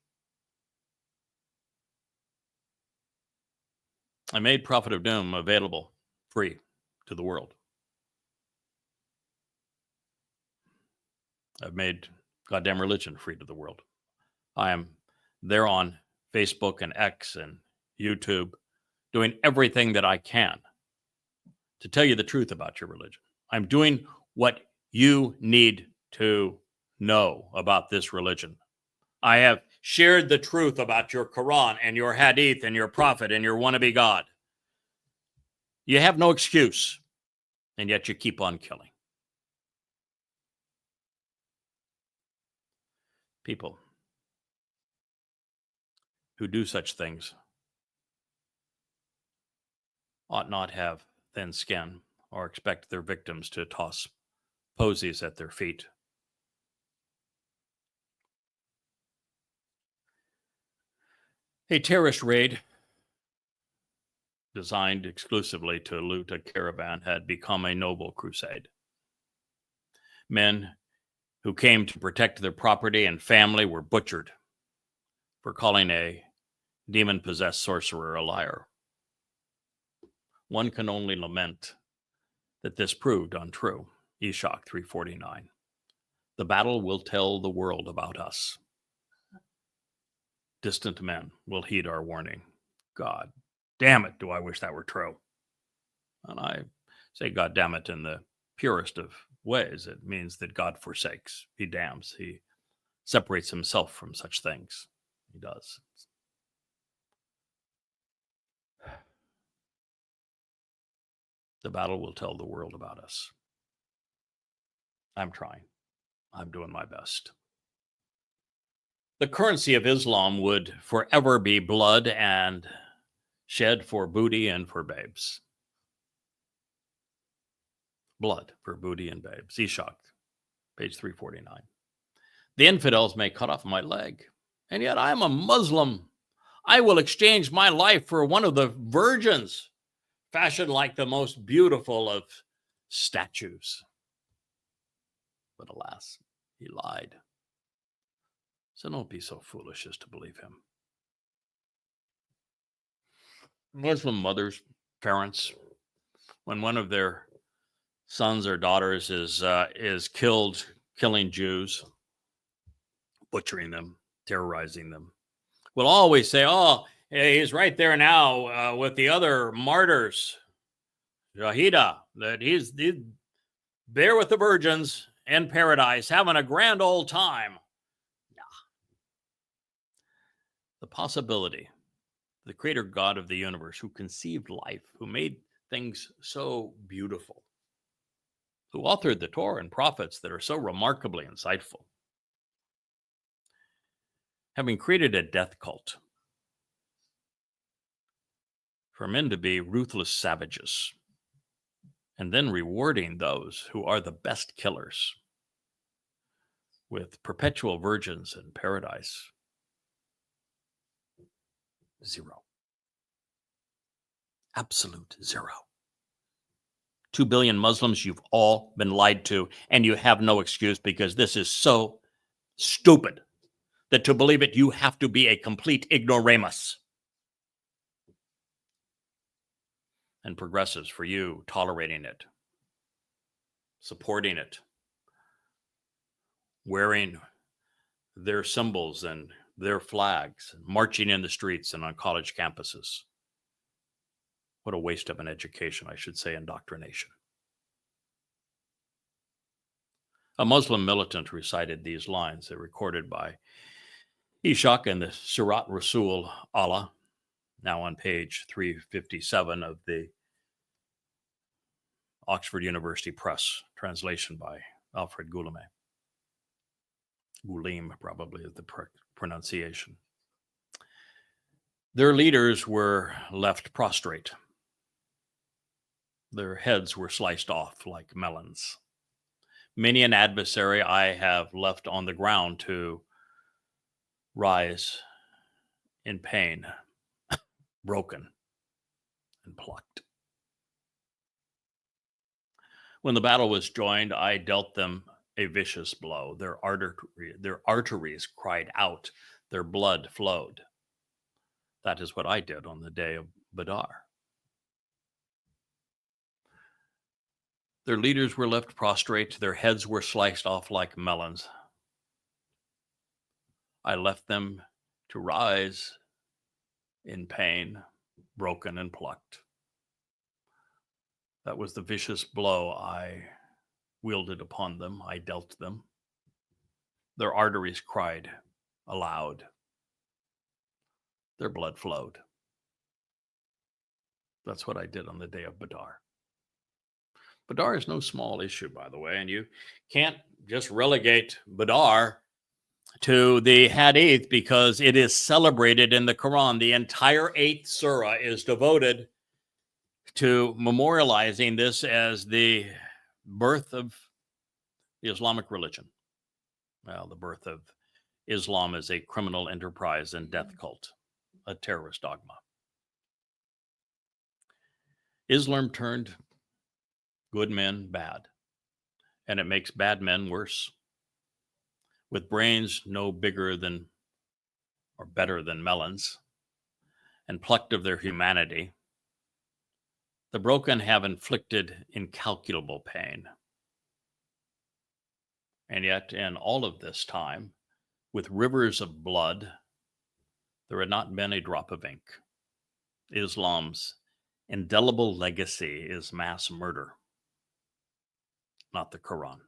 I made Prophet of Doom available free to the world. I've made Goddamn Religion free to the world. I am there on Facebook and X and YouTube doing everything that I can to tell you the truth about your religion. I'm doing what you need to know about this religion. I have shared the truth about your Quran and your Hadith and your prophet and your wannabe God. You have no excuse, and yet you keep on killing. People who do such things ought not have thin skin or expect their victims to toss posies at their feet. A terrorist raid designed exclusively to loot a caravan had become a noble crusade. Men who came to protect their property and family were butchered for calling a demon-possessed sorcerer a liar. One can only lament that this proved untrue. Eshach 3:49. The battle will tell the world about us. Distant men will heed our warning. God damn it, do I wish that were true. And I say God damn it in the purest of ways. It means that God forsakes, he damns, he separates himself from such things. He does. The battle will tell the world about us. I'm trying. I'm doing my best. The currency of Islam would forever be blood and shed for booty and for babes. Blood for booty and babes. Eshach, page 349. The infidels may cut off my leg, and yet I am a Muslim. I will exchange my life for one of the virgins, fashioned like the most beautiful of statues. But alas, he lied. So don't be so foolish as to believe him. Muslim mothers, parents, when one of their sons or daughters is killed, killing Jews, butchering them, terrorizing them, will always say, oh, he's right there now with the other martyrs, Shahida, that he's there with the virgins in paradise, having a grand old time. Nah. The possibility, the creator God of the universe, who conceived life, who made things so beautiful, who authored the Torah and prophets that are so remarkably insightful, having created a death cult for men to be ruthless savages, and then rewarding those who are the best killers with perpetual virgins in paradise. Zero. Absolute zero. 2 billion Muslims, you've all been lied to, and you have no excuse, because this is so stupid that to believe it, you have to be a complete ignoramus. And progressives, for you, tolerating it, supporting it, wearing their symbols and their flags, marching in the streets and on college campuses. What a waste of an education, I should say, indoctrination. A Muslim militant recited these lines. They're recorded by Eshach in the Surat Rasul Allah, now on page 357 of the Oxford University Press, translation by Alfred Goulim, probably is the pronunciation. Their leaders were left prostrate. Their heads were sliced off like melons. Many an adversary I have left on the ground to rise in pain, broken and plucked. When the battle was joined, I dealt them a vicious blow. Their arteries cried out, their blood flowed. That is what I did on the day of Badar. Their leaders were left prostrate, their heads were sliced off like melons. I left them to rise in pain, broken and plucked. That was the vicious blow I wielded upon them. I dealt them. Their arteries cried aloud. Their blood flowed. That's what I did on the day of Badar. Badar is no small issue, by the way, and you can't just relegate Badar to the Hadith because it is celebrated in the Quran. The entire 8th surah is devoted to memorializing this as the birth of the Islamic religion. Well, the birth of Islam as a criminal enterprise and death cult, a terrorist dogma. Islam turned good men bad, and it makes bad men worse. With brains no bigger than or better than melons, and plucked of their humanity, the broken have inflicted incalculable pain. And yet, in all of this time, with rivers of blood, there had not been a drop of ink. Islam's indelible legacy is mass murder, not the Quran.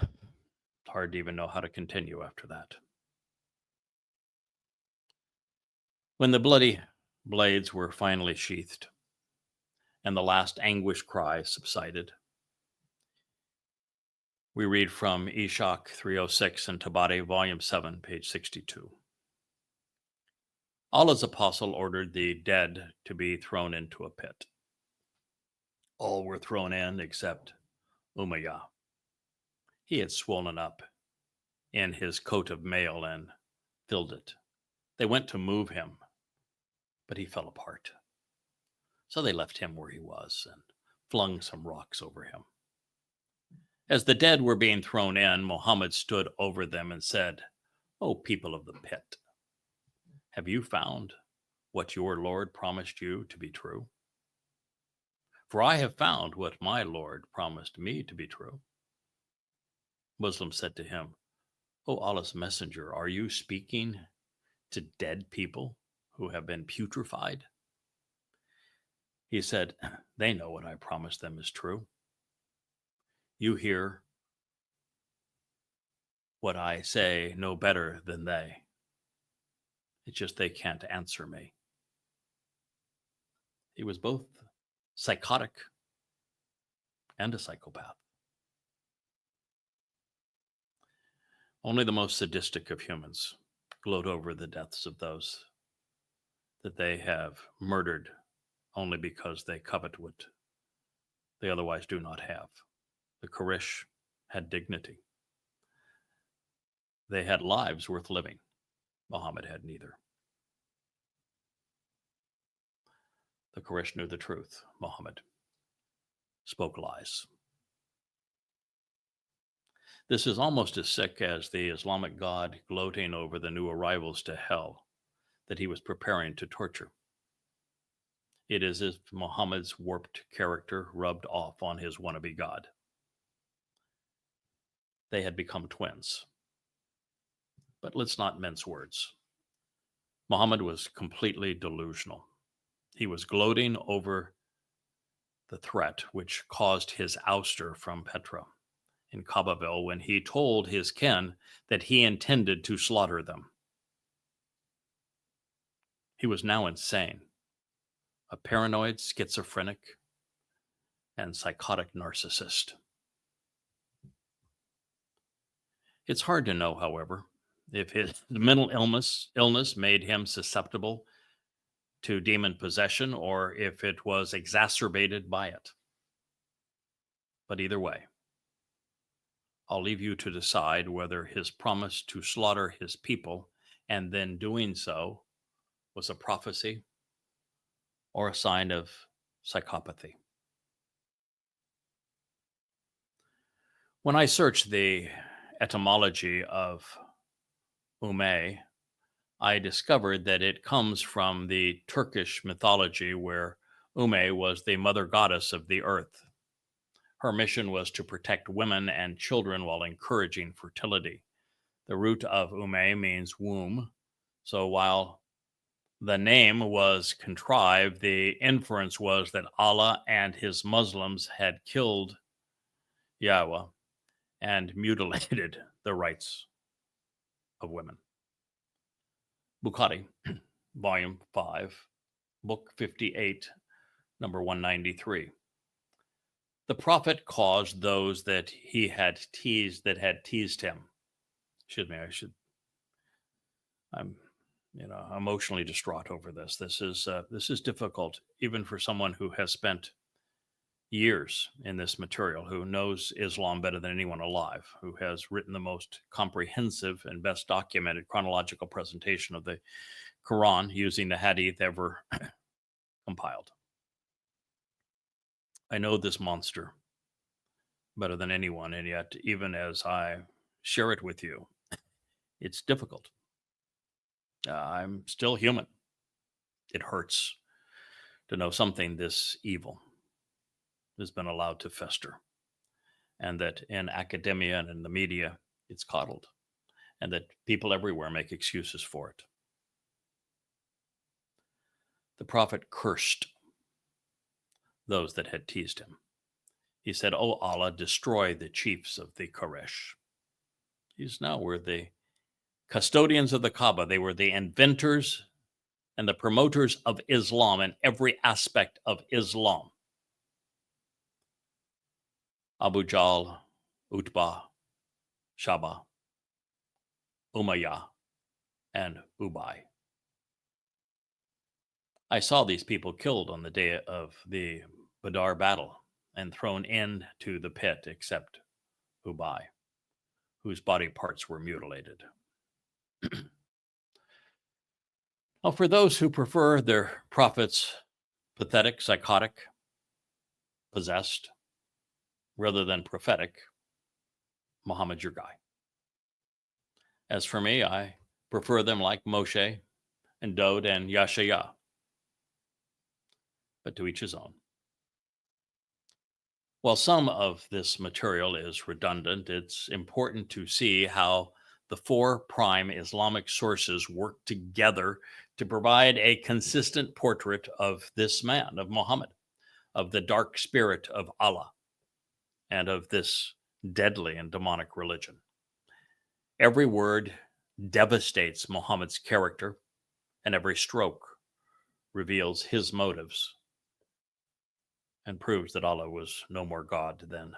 It's hard to even know how to continue after that. When the bloody blades were finally sheathed and the last anguish cry subsided, we read from Ishaq 306 and Tabari, volume 7, page 62. Allah's apostle ordered the dead to be thrown into a pit. All were thrown in except Umayyah. He had swollen up in his coat of mail and filled it. They went to move him, but he fell apart. So they left him where he was and flung some rocks over him. As the dead were being thrown in, Mohammad stood over them and said, "O people of the pit, have you found what your Lord promised you to be true? For I have found what my Lord promised me to be true." Muslims said to him, "O Allah's messenger, are you speaking to dead people who have been putrefied?" He said, "They know what I promised them is true. You hear what I say no better than they. It's just they can't answer me." He was both psychotic and a psychopath. Only the most sadistic of humans gloat over the deaths of those that they have murdered only because they covet what they otherwise do not have. The Quraysh had dignity. They had lives worth living. Muhammad had neither. The Quraysh knew the truth. Muhammad spoke lies. This is almost as sick as the Islamic God gloating over the new arrivals to hell that he was preparing to torture. It is as if Muhammad's warped character rubbed off on his wannabe God. They had become twins. But let's not mince words. Muhammad was completely delusional. He was gloating over the threat which caused his ouster from Petra in Babel when he told his kin that he intended to slaughter them. He was now insane, a paranoid, schizophrenic, and psychotic narcissist. It's hard to know, however, if his mental illness made him susceptible to demon possession, or if it was exacerbated by it. But either way, I'll leave you to decide whether his promise to slaughter his people and then doing so was a prophecy or a sign of psychopathy. When I searched the etymology of Ume, I discovered that it comes from the Turkish mythology, where Ume was the mother goddess of the earth. Her mission was to protect women and children while encouraging fertility. The root of Ume means womb, so while the name was contrived, the inference was that Allah and his Muslims had killed Yahowah and mutilated the rights of women. Bukhari, Volume 5, Book 58, number 193. The prophet caused those that he had teased him. I'm emotionally distraught over this. This is difficult, even for someone who has spent years in this material, who knows Islam better than anyone alive, who has written the most comprehensive and best documented chronological presentation of the Quran using the Hadith ever compiled. I know this monster better than anyone, and yet, even as I share it with you, it's difficult. I'm still human. It hurts to know something this evil has been allowed to fester, and that in academia and in the media, it's coddled, and that people everywhere make excuses for it. The prophet cursed those that had teased him. He said, "O Allah, destroy the chiefs of the Quraysh." These now were the custodians of the Kaaba. They were the inventors and the promoters of Islam in every aspect of Islam. Abu Jahl, Utbah, Shabat, Umayyah, and Ubay. I saw these people killed on the day of the Badr battle and thrown into the pit, except Ubay, whose body parts were mutilated. Now, for those who prefer their prophets pathetic, psychotic, possessed, rather than prophetic, Mohammed's your guy. As for me, I prefer them like Moshe and Dode and Yashaya. But to each his own. While some of this material is redundant, it's important to see how the four prime Islamic sources work together to provide a consistent portrait of this man, of Muhammad, of the dark spirit of Allah, and of this deadly and demonic religion. Every word devastates Muhammad's character, and every stroke reveals his motives and proves that Allah was no more God than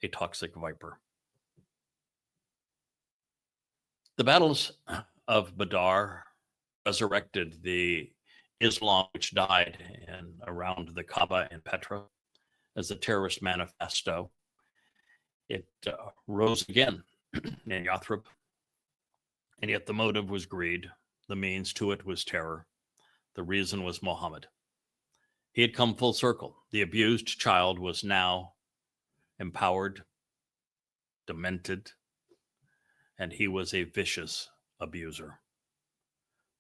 a toxic viper. The battles of Badr resurrected the Islam which died around the Kaaba in Petra as a terrorist manifesto. It rose again in Yathrib, and yet the motive was greed. The means to it was terror. The reason was Muhammad. He had come full circle. The abused child was now empowered, demented, and he was a vicious abuser.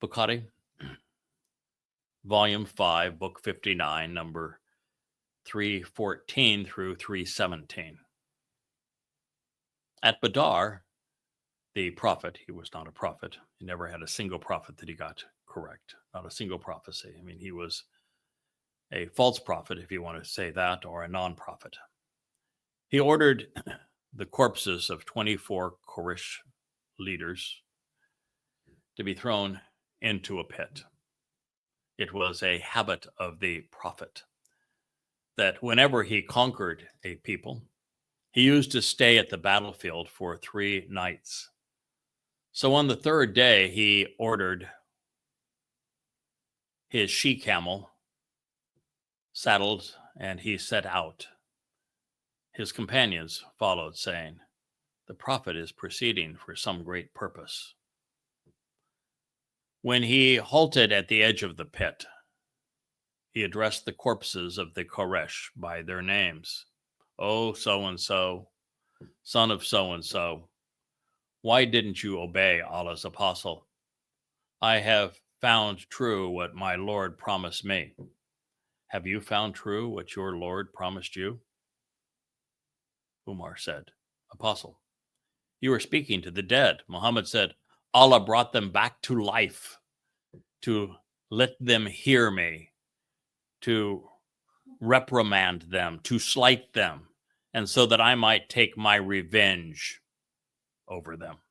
Bukhari, Volume 5, Book 59, number 314 through 317. At Badr, the prophet, he was not a prophet. He never had a single prophet that he got correct, not a single prophecy. I mean, he was a false prophet, if you want to say that, or a non-prophet. He ordered the corpses of 24 Quraysh leaders to be thrown into a pit. It was a habit of the prophet that whenever he conquered a people, he used to stay at the battlefield for 3 nights So on the third day, he ordered his she-camel saddled, and he set out. His companions followed, saying, "The prophet is proceeding for some great purpose." When he halted at the edge of the pit, he addressed the corpses of the Koresh by their names. "Oh, so-and-so, son of so-and-so, why didn't you obey Allah's apostle? I have found true what my Lord promised me. Have you found true what your Lord promised you?" Umar said, "Apostle, you are speaking to the dead." Muhammad said, "Allah brought them back to life to let them hear me, to reprimand them, to slight them, and so that I might take my revenge over them."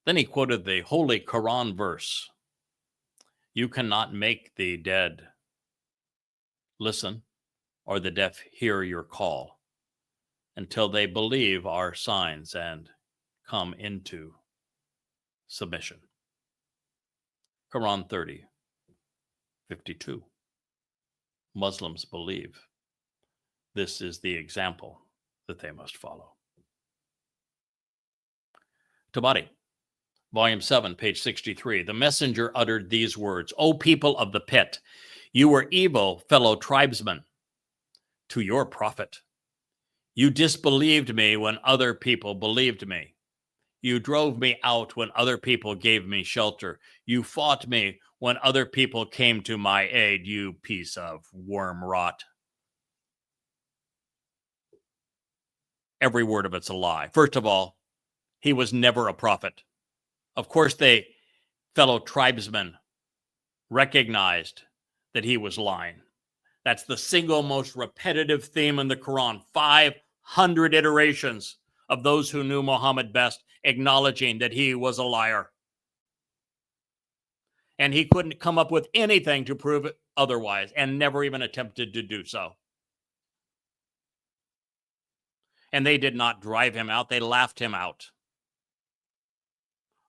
Then he quoted the holy Quran verse, "You cannot make the dead listen or the deaf hear your call until they believe our signs and come into submission." Quran 30:52. Muslims believe this is the example that they must follow. Tabari, Volume 7, page 63. The messenger uttered these words, "O people of the pit, you were evil fellow tribesmen to your prophet. You disbelieved me when other people believed me. You drove me out when other people gave me shelter. You fought me when other people came to my aid, you piece of worm rot." Every word of it's a lie. First of all, he was never a prophet. Of course, they, fellow tribesmen, recognized that he was lying. That's the single most repetitive theme in the Quran. 500 iterations of those who knew Muhammad best acknowledging that he was a liar. And he couldn't come up with anything to prove it otherwise, and never even attempted to do so. And they did not drive him out, they laughed him out.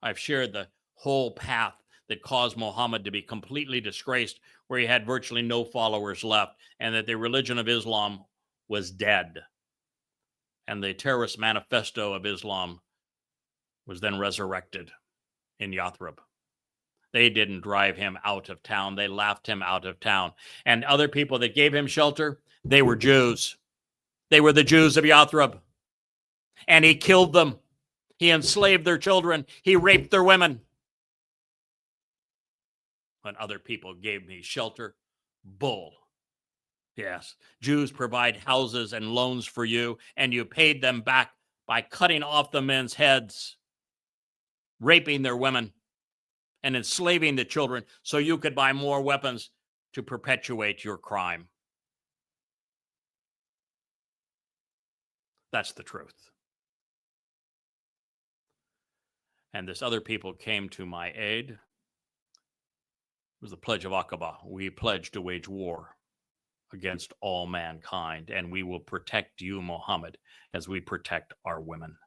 I've shared the whole path that caused Muhammad to be completely disgraced, where he had virtually no followers left, and that the religion of Islam was dead. And the terrorist manifesto of Islam was then resurrected in Yathrib. They didn't drive him out of town. They laughed him out of town. And other people that gave him shelter, they were Jews. They were the Jews of Yathrib. And he killed them. He enslaved their children. He raped their women. When other people gave me shelter, bull. Yes, Jews provide houses and loans for you, and you paid them back by cutting off the men's heads, raping their women, and enslaving the children so you could buy more weapons to perpetuate your crime. That's the truth. And this other people came to my aid. It was the pledge of Aqaba. We pledged to wage war against all mankind, and we will protect you, Muhammad, as we protect our women.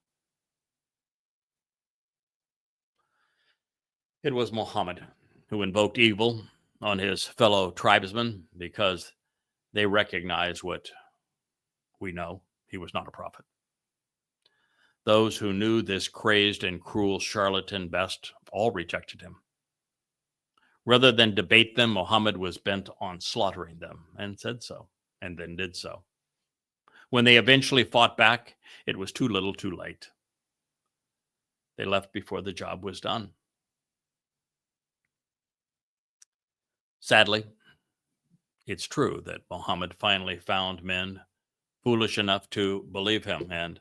It was Muhammad who invoked evil on his fellow tribesmen because they recognized what we know: he was not a prophet. Those who knew this crazed and cruel charlatan best all rejected him. Rather than debate them, Muhammad was bent on slaughtering them, and said so, and then did so. When they eventually fought back, it was too little too late. They left before the job was done. Sadly, it's true that Muhammad finally found men foolish enough to believe him, and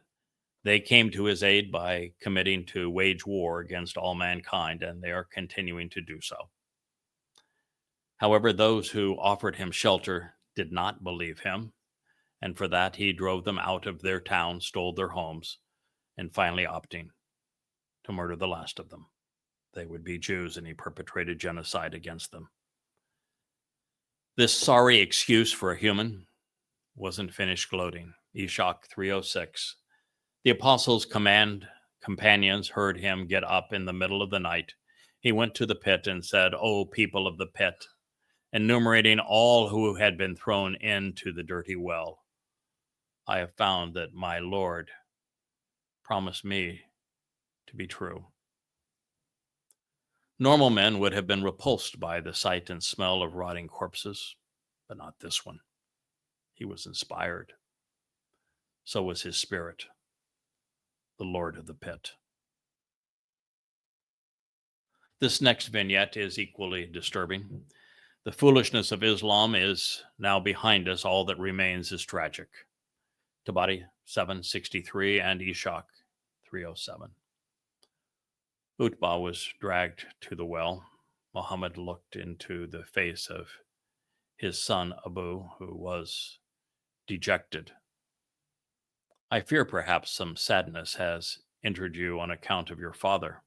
they came to his aid by committing to wage war against all mankind, and they are continuing to do so. However, those who offered him shelter did not believe him, and for that he drove them out of their town, stole their homes, and finally opting to murder the last of them. They would be Jews, and he perpetrated genocide against them. This sorry excuse for a human wasn't finished gloating. Ishaq 3:06. The apostles command companions heard him get up in the middle of the night, he went to the pit and said, "O people of the pit," enumerating all who had been thrown into the dirty well, "I have found that my Lord promised me to be true." Normal men would have been repulsed by the sight and smell of rotting corpses, but not this one. He was inspired. So was his spirit, the Lord of the pit. This next vignette is equally disturbing. The foolishness of Islam is now behind us. All that remains is tragic. Tabari 763 and Ishaq 307. Utbah was dragged to the well. Mohammad looked into the face of his son Abu, who was dejected. "I fear perhaps some sadness has entered you on account of your father."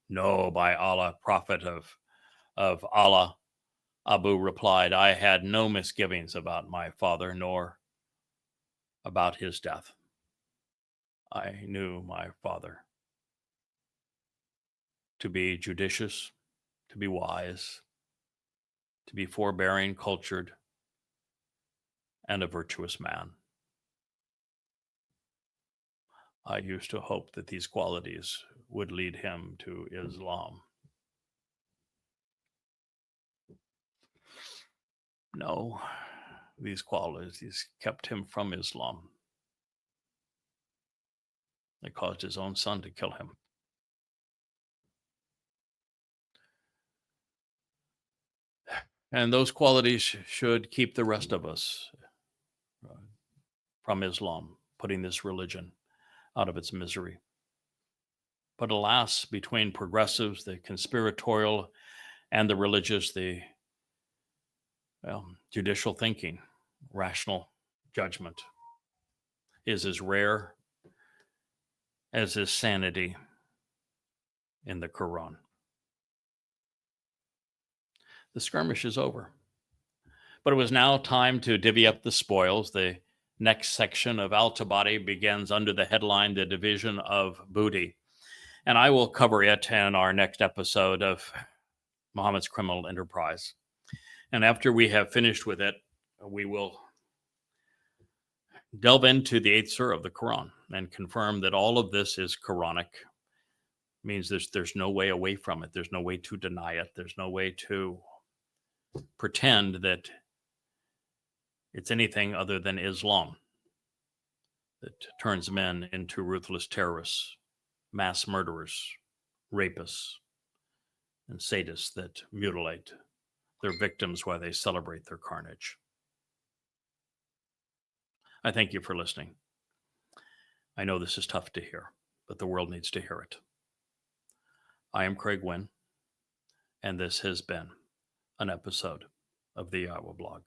"No, by Allah, prophet of Allah," Abu replied, "I had no misgivings about my father, nor about his death. I knew my father to be judicious, to be wise, to be forbearing, cultured, and a virtuous man. I used to hope that these qualities would lead him to Islam. No, these qualities kept him from Islam. They caused his own son to kill him. And those qualities should keep the rest of us from Islam, putting this religion out of its misery. But alas, between progressives, the conspiratorial, and the religious, the judicial thinking, rational judgment is as rare as is sanity in the Quran. The skirmish is over, but it was now time to divvy up the spoils. The next section of Al-Tabari begins under the headline, "The Division of Booty," and I will cover it in our next episode of Muhammad's Criminal Enterprise. And after we have finished with it, we will delve into the 8th surah of the Quran and confirm that all of this is Quranic. It means there's no way away from it. There's no way to deny it. There's no way to pretend that it's anything other than Islam that turns men into ruthless terrorists, mass murderers, rapists, and sadists that mutilate their victims while they celebrate their carnage. I thank you for listening. I know this is tough to hear, but the world needs to hear it. I am Craig Winn, and this has been an episode of the YAHOWAH blog.